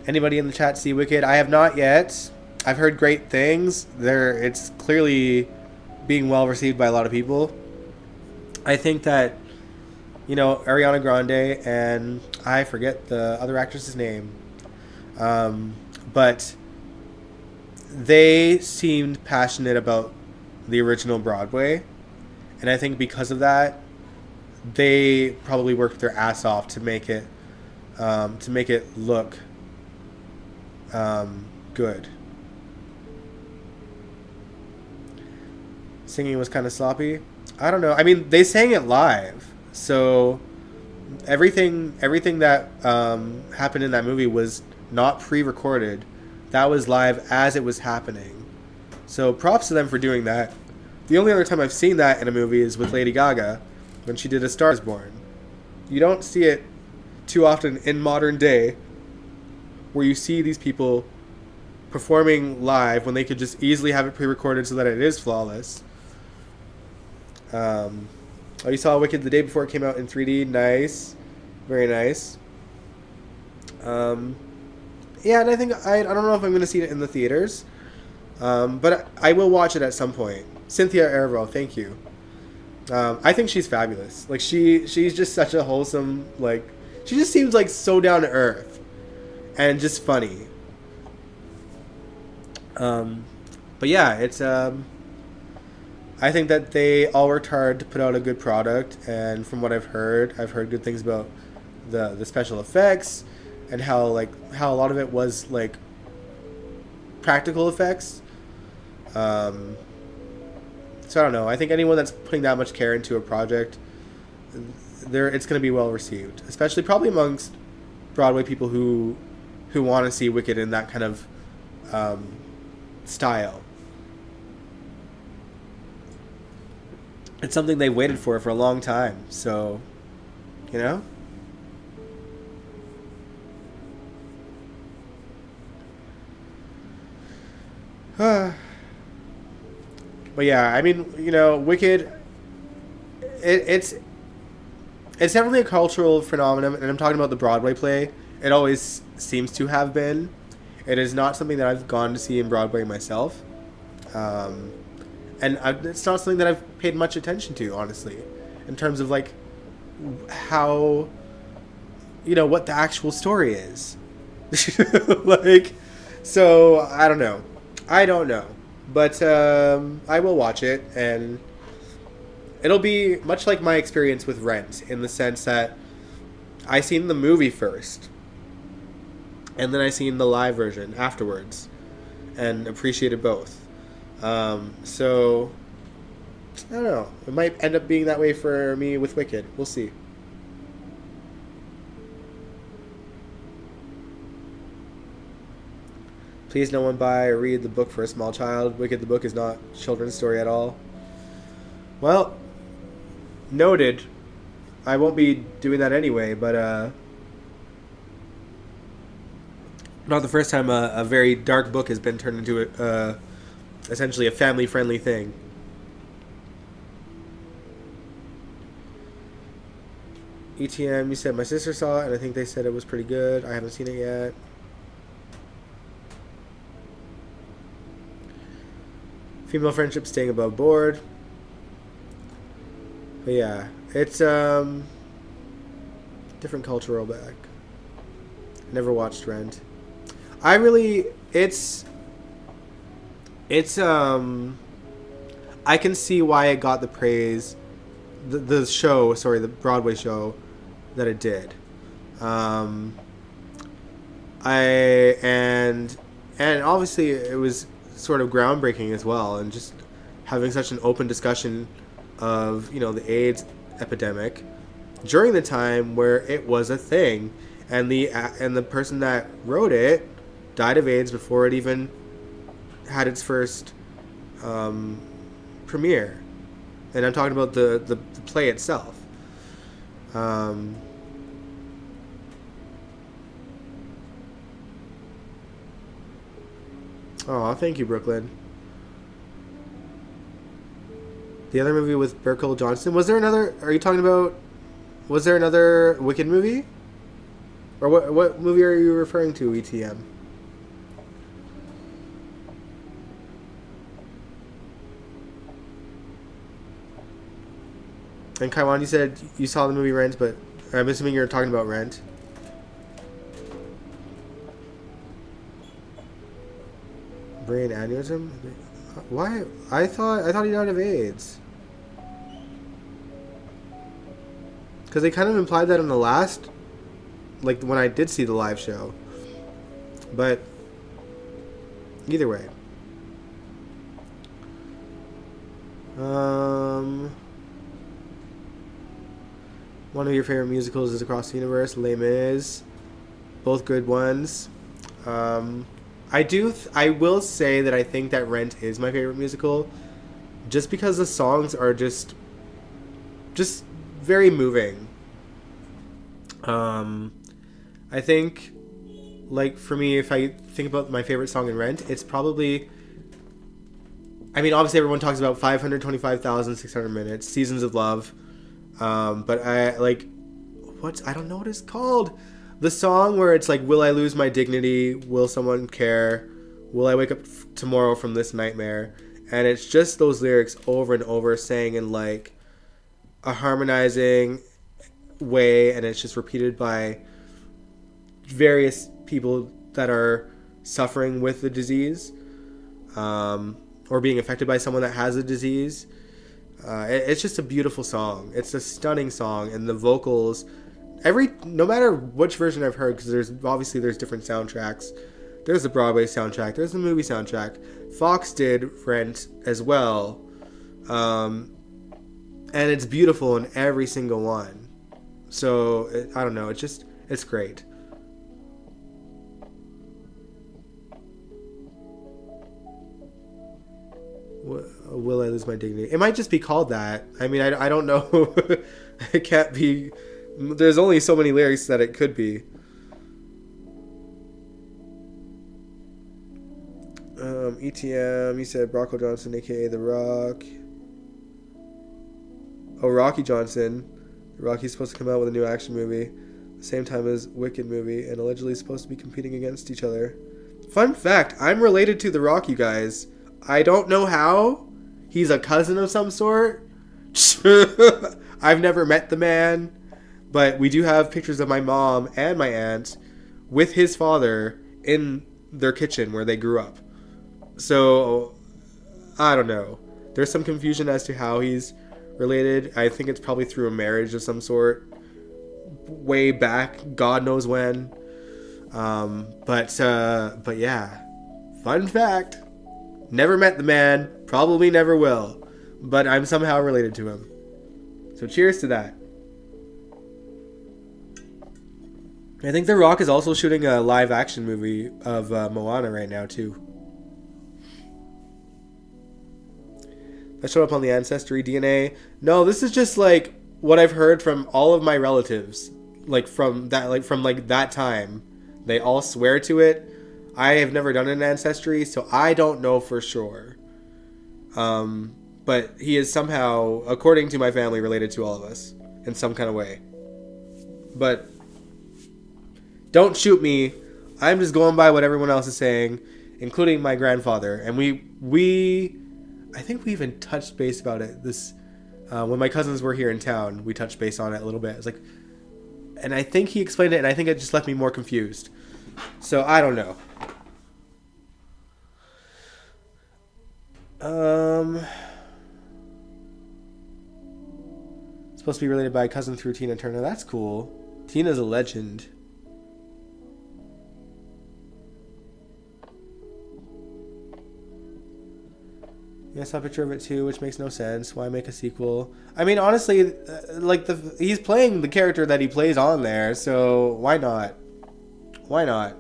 Speaker 1: Anybody in the chat see Wicked? I have not yet. I've heard great things. It's clearly being well received by a lot of people. I think that, Ariana Grande and I forget the other actress's name, but they seemed passionate about the original Broadway, and I think because of that, they probably worked their ass off to make it look good. Singing was kind of sloppy. I don't know. I mean, they sang it live, so everything that happened in that movie was not pre-recorded. That was live as it was happening. So props to them for doing that. The only other time I've seen that in a movie is with Lady Gaga when she did A Star Is Born. You don't see it too often in modern day, where you see these people performing live when they could just easily have it pre-recorded so that it is flawless. You saw Wicked the day before it came out in 3D. Nice. Very nice. Yeah, and I think I don't know if I'm going to see it in the theaters, but I will watch it at some point. Cynthia Erivo, thank you. I think she's fabulous. Like she's just such a wholesome, like, she just seems like so down to earth and just funny. But yeah, it's I think that they all worked hard to put out a good product, and from what I've heard good things about the special effects and how a lot of it was like practical effects. So I don't know. I think anyone that's putting that much care into a project, it's going to be well received, especially probably amongst Broadway people who want to see Wicked in that kind of style. It's something they waited for a long time, so, But yeah, I mean, Wicked, it's definitely a cultural phenomenon, and I'm talking about the Broadway play. It always seems to have been. It is not something that I've gone to see in Broadway myself. And it's not something that I've paid much attention to, honestly, in terms of like how, what the actual story is. So I don't know, but I will watch it, and it'll be much like my experience with Rent, in the sense that I seen the movie first, and then I seen the live version afterwards, and appreciated both. So I don't know. It might end up being that way for me with Wicked. We'll see. Please no one buy or read the book for a small child. Wicked the book is not a children's story at all. Well, noted. I won't be doing that anyway, but not the first time a very dark book has been turned into essentially a family-friendly thing. ETM, you said my sister saw it, and I think they said it was pretty good. I haven't seen it yet. Female friendship staying above board. But yeah, it's different cultural back. Never watched Rent. I really, it's I can see why it got the praise, the show, sorry, the Broadway show that it did. And obviously it was sort of groundbreaking as well, and just having such an open discussion of, you know, the AIDS epidemic during the time where it was a thing, and the person that wrote it died of AIDS before it even had its first premiere. And I'm talking about the play itself. Oh, thank you, Brooklyn. The other movie with Burkle Johnson. Was there another? Are you talking about? Was there another Wicked movie? Or what movie are you referring to, ETM? And Kaiwan, you said you saw the movie Rent, but I'm assuming you're talking about Rent. Brain aneurysm? Why? I thought he died of AIDS. Because they kind of implied that in the last, like when I did see the live show. But either way. One of your favorite musicals is Across the Universe, Les Mis. Both good ones. I will say that I think that Rent is my favorite musical, just because the songs are just very moving. I think, like, for me, if I think about my favorite song in Rent, it's probably, I mean, obviously everyone talks about 525,600 minutes, Seasons of Love, but I don't know what it's called. The song where it's like, will I lose my dignity? Will someone care? Will I wake up tomorrow from this nightmare? And it's just those lyrics over and over, saying in like a harmonizing way, and it's just repeated by various people that are suffering with the disease, or being affected by someone that has a disease. It's just a beautiful song. It's a stunning song, and the vocals, no matter which version I've heard, because there's different soundtracks. There's the Broadway soundtrack. There's the movie soundtrack. Fox did Rent as well, and it's beautiful in every single one. So I don't know. It's great. Will I lose my dignity? It might just be called that. I mean, I don't know. It can't be. There's only so many lyrics that it could be. ETM, you said Brocco Johnson, aka The Rock. Oh, Rocky Johnson. Rocky's supposed to come out with a new action movie the same time as Wicked movie, and allegedly supposed to be competing against each other. Fun fact, I'm related to The Rock, you guys. I don't know how. He's a cousin of some sort. I've never met the man, but we do have pictures of my mom and my aunt with his father in their kitchen where they grew up. So, I don't know. There's some confusion as to how he's related. I think it's probably through a marriage of some sort, way back, God knows when. But yeah, fun fact: never met the man, probably never will, but I'm somehow related to him. So cheers to that. I think The Rock is also shooting a live action movie of Moana right now too. That showed up on the Ancestry DNA. No, this is just like what I've heard from all of my relatives, from that time. They all swear to it. I have never done an Ancestry, so I don't know for sure. But he is somehow, according to my family, related to all of us in some kind of way. But don't shoot me. I'm just going by what everyone else is saying, including my grandfather. And I think we even touched base about it. When my cousins were here in town, we touched base on it a little bit. It's like, and I think he explained it, and I think it just left me more confused. So I don't know. Supposed to be related by a cousin through Tina Turner. That's cool. Tina's a legend. Yeah, I saw a picture of it too, which makes no sense. Why make a sequel? I mean, honestly, he's playing the character that he plays on there, so why not? Why not?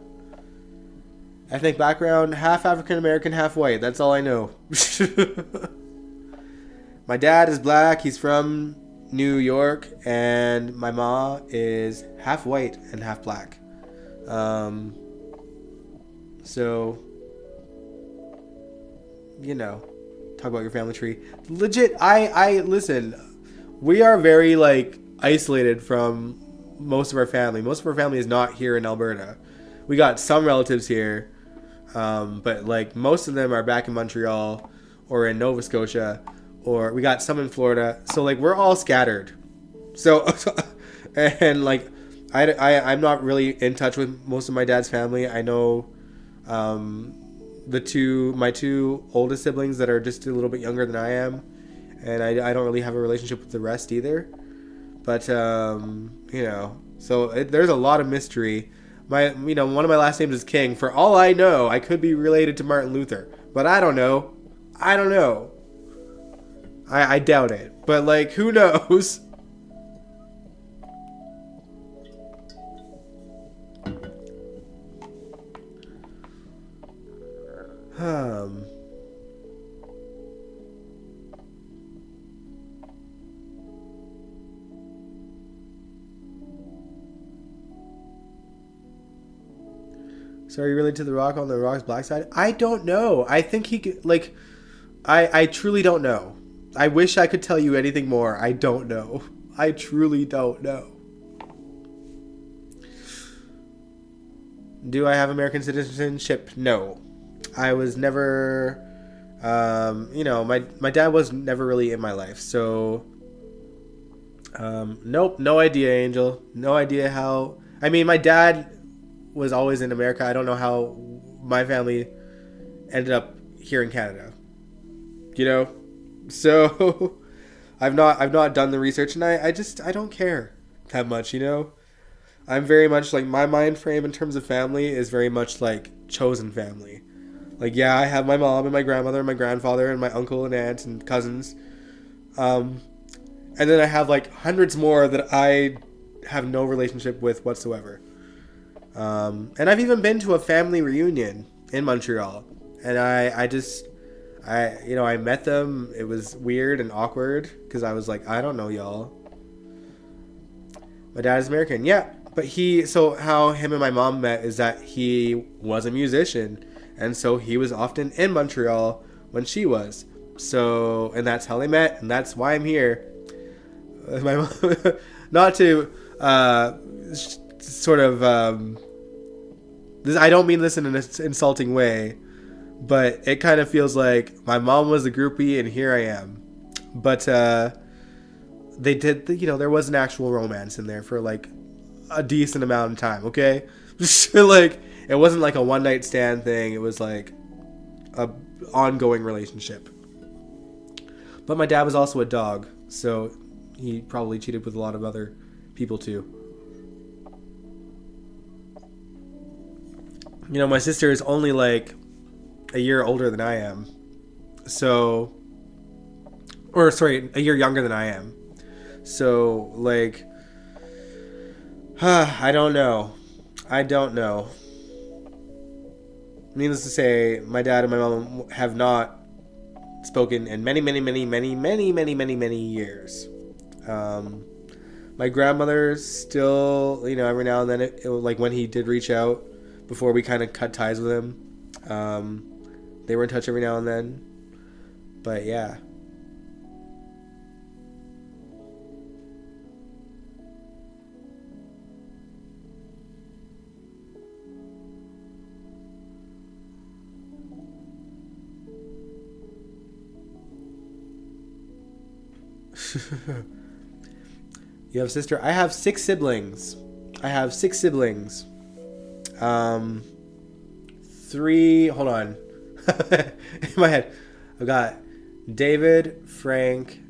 Speaker 1: Ethnic background, half African American, half white. That's all I know. My dad is black. He's from New York, and my ma is half white and half black. So, talk about your family tree. Legit, I listen. We are very isolated from most of our family. Most of our family is not here in Alberta. We got some relatives here, but most of them are back in Montreal or in Nova Scotia, or we got some in Florida. So we're all scattered. So and I'm not really in touch with most of my dad's family. I know my two oldest siblings that are just a little bit younger than I am, and I don't really have a relationship with the rest either. But so there's a lot of mystery. One of my last names is King. For all I know, I could be related to Martin Luther, but I don't know. I doubt it, but who knows? So are you related to The Rock on The Rock's black side? I don't know. I think he could, I truly don't know. I wish I could tell you anything more. I don't know. I truly don't know. Do I have American citizenship? No. I was never, my dad was never really in my life. So, nope, no idea, Angel. No idea how. I mean, my dad was always in America. I don't know how my family ended up here in Canada. So I've not done the research, and I don't care that much. I'm very much my mind frame in terms of family is very much chosen family. Yeah, I have my mom and my grandmother and my grandfather and my uncle and aunt and cousins, and then I have hundreds more that I have no relationship with whatsoever. And I've even been to a family reunion in Montreal, and I met them. It was weird and awkward because I was I don't know y'all. My dad is American, yeah, but how him and my mom met is that he was a musician, and so he was often in Montreal when she was. So, and that's how they met, and that's why I'm here. My mom, not to sort of I don't mean this in an insulting way, but it kind of feels like my mom was a groupie and here I am. But they did, there was an actual romance in there for a decent amount of time, okay? It wasn't a one night stand thing. It was a ongoing relationship. But my dad was also a dog, So he probably cheated with a lot of other people too. You know, my sister is only like a year older than I am. So, or sorry, a year younger than I am. So, like, I don't know. I don't know. Needless to say, my dad and my mom have not spoken in many, many, many, many, many, many, many, many years. My grandmother's still, you know, every now and then, it like when he did reach out before we kind of cut ties with him, they were in touch every now and then. But yeah. You have a sister? I have 6 siblings. I have 6 siblings. 3. Hold on. In my head, I've got David, Frank,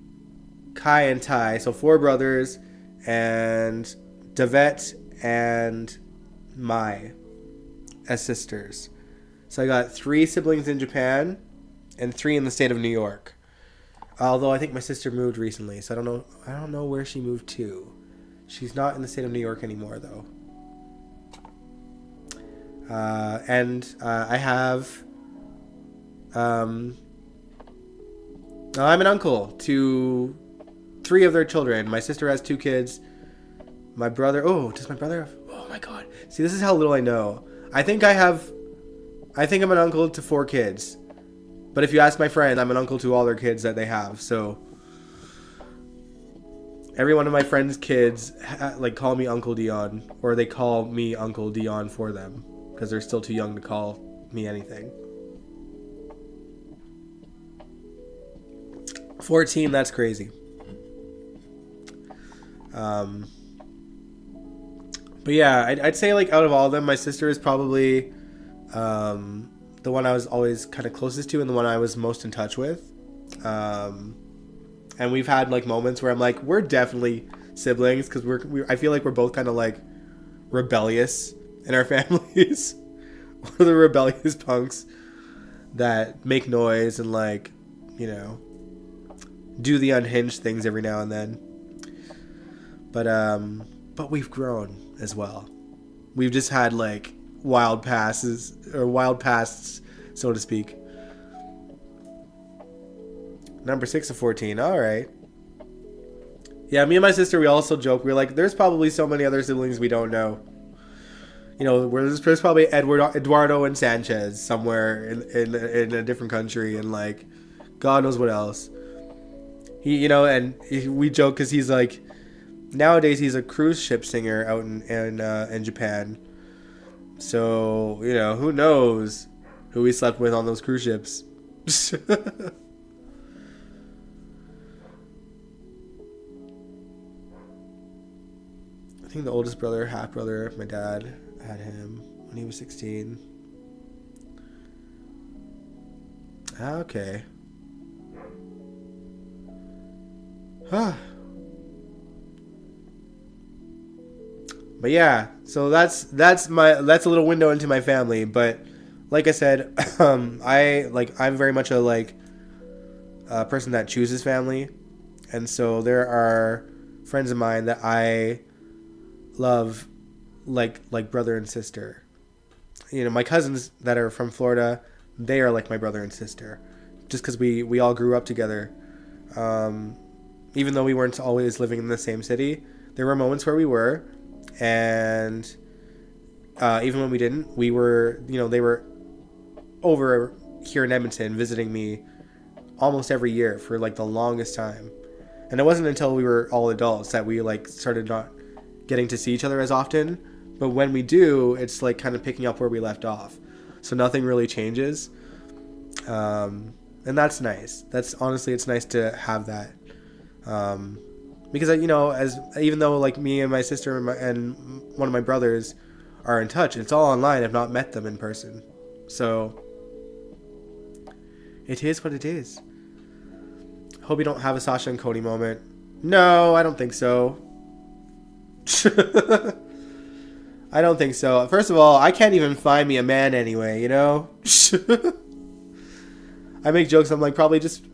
Speaker 1: Kai, and Ty. So 4 brothers, and Davette and Mai as sisters. So I got 3 siblings in Japan, and 3 in the state of New York. Although I think my sister moved recently, so I don't know where she moved to. She's not in the state of New York anymore, though. I have. I'm an uncle to 3 of their children. My sister has 2 kids. My brother. Oh, does my brother have? Oh my God! See, this is how little I know. I think I'm an uncle to 4 kids. But if you ask my friend, I'm an uncle to all their kids that they have. So every one of my friends' kids like call me Uncle Dion, or they call me Uncle Dion for them because they're still too young to call me anything. 14, that's crazy. But yeah, I'd say like out of all of them, my sister is probably the one I was always kind of closest to and the one I was most in touch with. And we've had like moments where I'm like, we're definitely siblings because I feel like we're both kind of like rebellious in our families. We're the rebellious punks that make noise and like, you know, do the unhinged things every now and then. But we've grown as well. We've just had like wild pasts, so to speak. Number 6 of 14. All right. Yeah, me and my sister, we also joke. We're like, there's probably so many other siblings we don't know. You know, there's probably Eduardo and Sanchez somewhere in a different country, and like, God knows what else. We joke because he's like, nowadays he's a cruise ship singer out in Japan. So, you know, who knows who he slept with on those cruise ships. I think the oldest brother, half brother, my dad had him when he was 16. Okay. Huh. But yeah, so that's a little window into my family. But like I said, I'm very much a person that chooses family, and so there are friends of mine that I love like brother and sister. You know, my cousins that are from Florida, they are like my brother and sister, just because we all grew up together. Even though we weren't always living in the same city, there were moments where we were. And even when we didn't, we were, you know, they were over here in Edmonton visiting me almost every year for like the longest time. And it wasn't until we were all adults that we like started not getting to see each other as often. But when we do, it's like kind of picking up where we left off. So nothing really changes. And that's nice. That's honestly, it's nice to have that. Because, you know, even though like me and my sister and one of my brothers are in touch, it's all online. I've not met them in person. So it is what it is. Hope you don't have a Sasha and Cody moment. No, I don't think so. I don't think so. First of all, I can't even find me a man anyway, you know? I make jokes, I'm like, probably just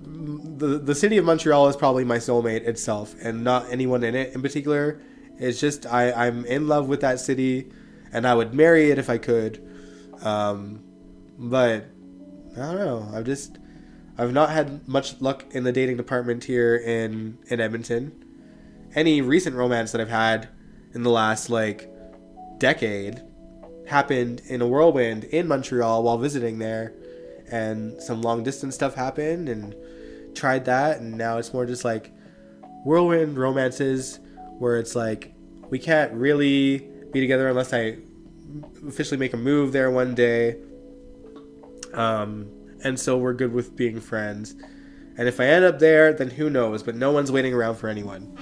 Speaker 1: the city of Montreal is probably my soulmate itself, and not anyone in it in particular. It's just I'm in love with that city, and I would marry it if I could. But I don't know. I've not had much luck in the dating department here in Edmonton. Any recent romance that I've had in the last like decade happened in a whirlwind in Montreal while visiting there, and some long distance stuff happened and tried that, and now it's more just like whirlwind romances where it's like we can't really be together unless I officially make a move there one day, and so we're good with being friends, and if I end up there then who knows, but no one's waiting around for anyone.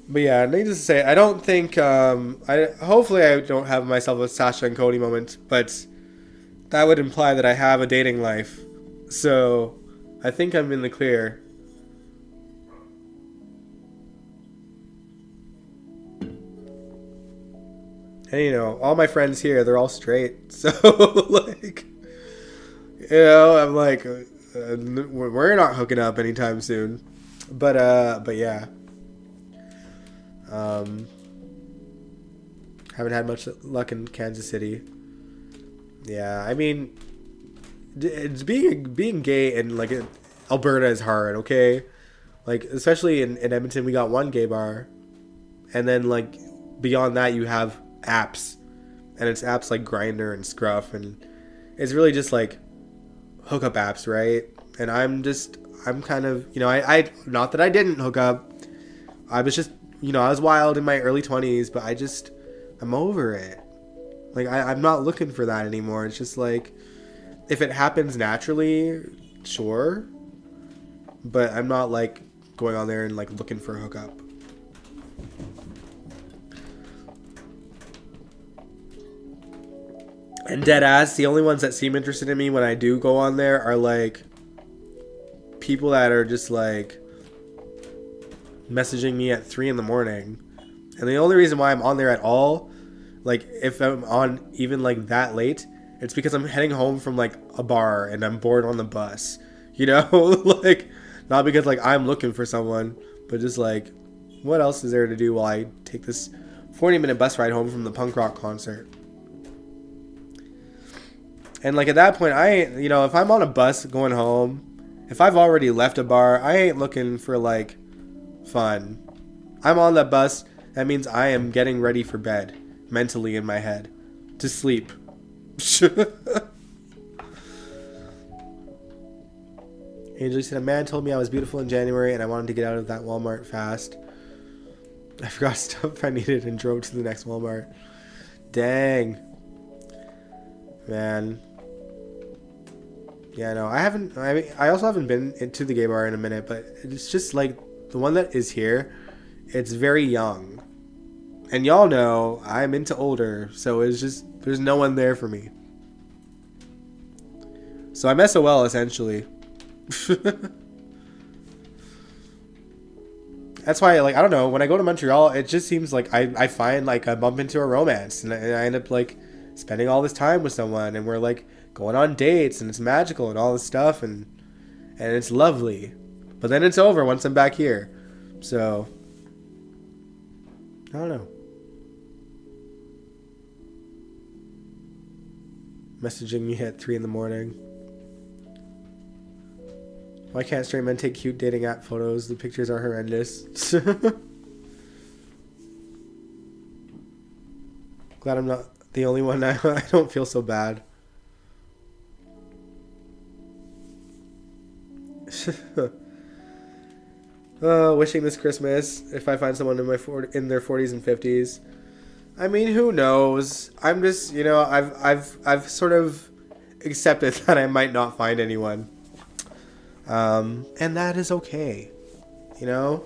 Speaker 1: But yeah, needless to say, I don't think hopefully I don't have myself a Sasha and Cody moment, but that would imply that I have a dating life. So I think I'm in the clear. And you know, all my friends here, they're all straight. So like, you know, I'm like, we're not hooking up anytime soon. But yeah. Haven't had much luck in Kansas City. Yeah, I mean, it's being gay in like Alberta is hard. Okay, like especially in Edmonton, we got one gay bar, and then like beyond that, you have apps, and it's apps like Grindr and Scruff, and it's really just like hookup apps, right? And I'm kind of, you know, I not that I didn't hook up, I was just, you know, I was wild in my early 20s, but I'm over it. Like, I'm not looking for that anymore. It's just like, if it happens naturally, sure. But I'm not, like, going on there and, like, looking for a hookup. And dead ass, the only ones that seem interested in me when I do go on there are, like, people that are just, like, messaging me at 3 in the morning. And the only reason why I'm on there at all, like if I'm on even like that late, it's because I'm heading home from like a bar and I'm bored on the bus, you know? Like, not because like I'm looking for someone, but just like, what else is there to do while I take this 40-minute bus ride home from the punk rock concert? And like at that point, you know, if I'm on a bus going home, if I've already left a bar, I ain't looking for like fun. I'm on that bus. That means I am getting ready for bed, mentally in my head, to sleep. Angel said, a man told me I was beautiful in January and I wanted to get out of that Walmart fast. I forgot stuff I needed and drove to the next Walmart. Dang. Man. Yeah, no, I also haven't been into the gay bar in a minute, but it's just like the one that is here, it's very young. And y'all know I'm into older, so it's just, there's no one there for me. So I'm SOL essentially. That's why, like, I don't know, when I go to Montreal, it just seems like I find like I bump into a romance, and I end up like spending all this time with someone, and we're like going on dates, and it's magical and all this stuff, and it's lovely. But then it's over once I'm back here. So I don't know. Messaging me at 3 in the morning. Why can't straight men take cute dating app photos? The pictures are horrendous. Glad I'm not the only one. I don't feel so bad. Wishing this Christmas if I find someone in their 40s and 50s. I mean, who knows? I'm just, you know, I've sort of accepted that I might not find anyone. And that is okay. You know?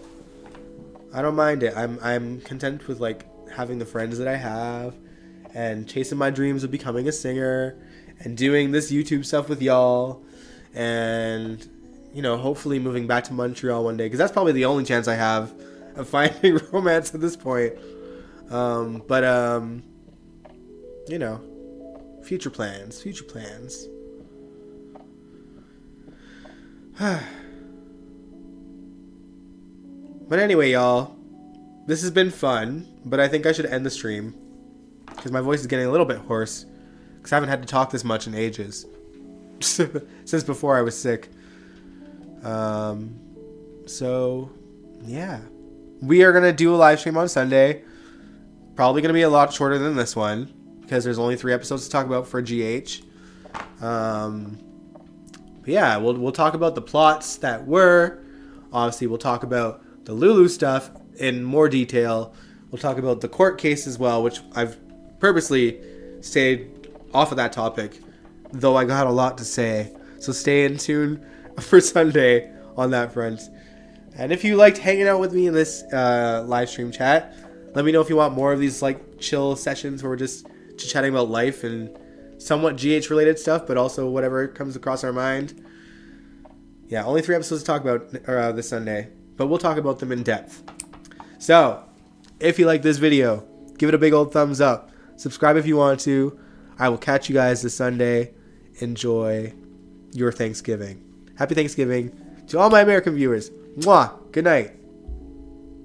Speaker 1: I don't mind it. I'm content with like having the friends that I have and chasing my dreams of becoming a singer and doing this YouTube stuff with y'all and, hopefully moving back to Montreal one day, because that's probably the only chance I have of finding romance at this point. But future plans. But anyway, y'all, this has been fun, but I think I should end the stream because my voice is getting a little bit hoarse because I haven't had to talk this much in ages since before I was sick. So yeah, we are gonna do a live stream on Sunday. Probably gonna be a lot shorter than this one because there's only 3 episodes to talk about for GH. But yeah, we'll talk about the plots that were. Obviously, we'll talk about the Lulu stuff in more detail. We'll talk about the court case as well, which I've purposely stayed off of that topic, though I got a lot to say. So stay in tune for Sunday on that front. And if you liked hanging out with me in this live stream chat, let me know if you want more of these like chill sessions where we're just chatting about life and somewhat GH related stuff, but also whatever comes across our mind. Yeah, only 3 episodes to talk about this Sunday, but we'll talk about them in depth. So, if you like this video, give it a big old thumbs up. Subscribe if you want to. I will catch you guys this Sunday. Enjoy your Thanksgiving. Happy Thanksgiving to all my American viewers. Mwah. Good night.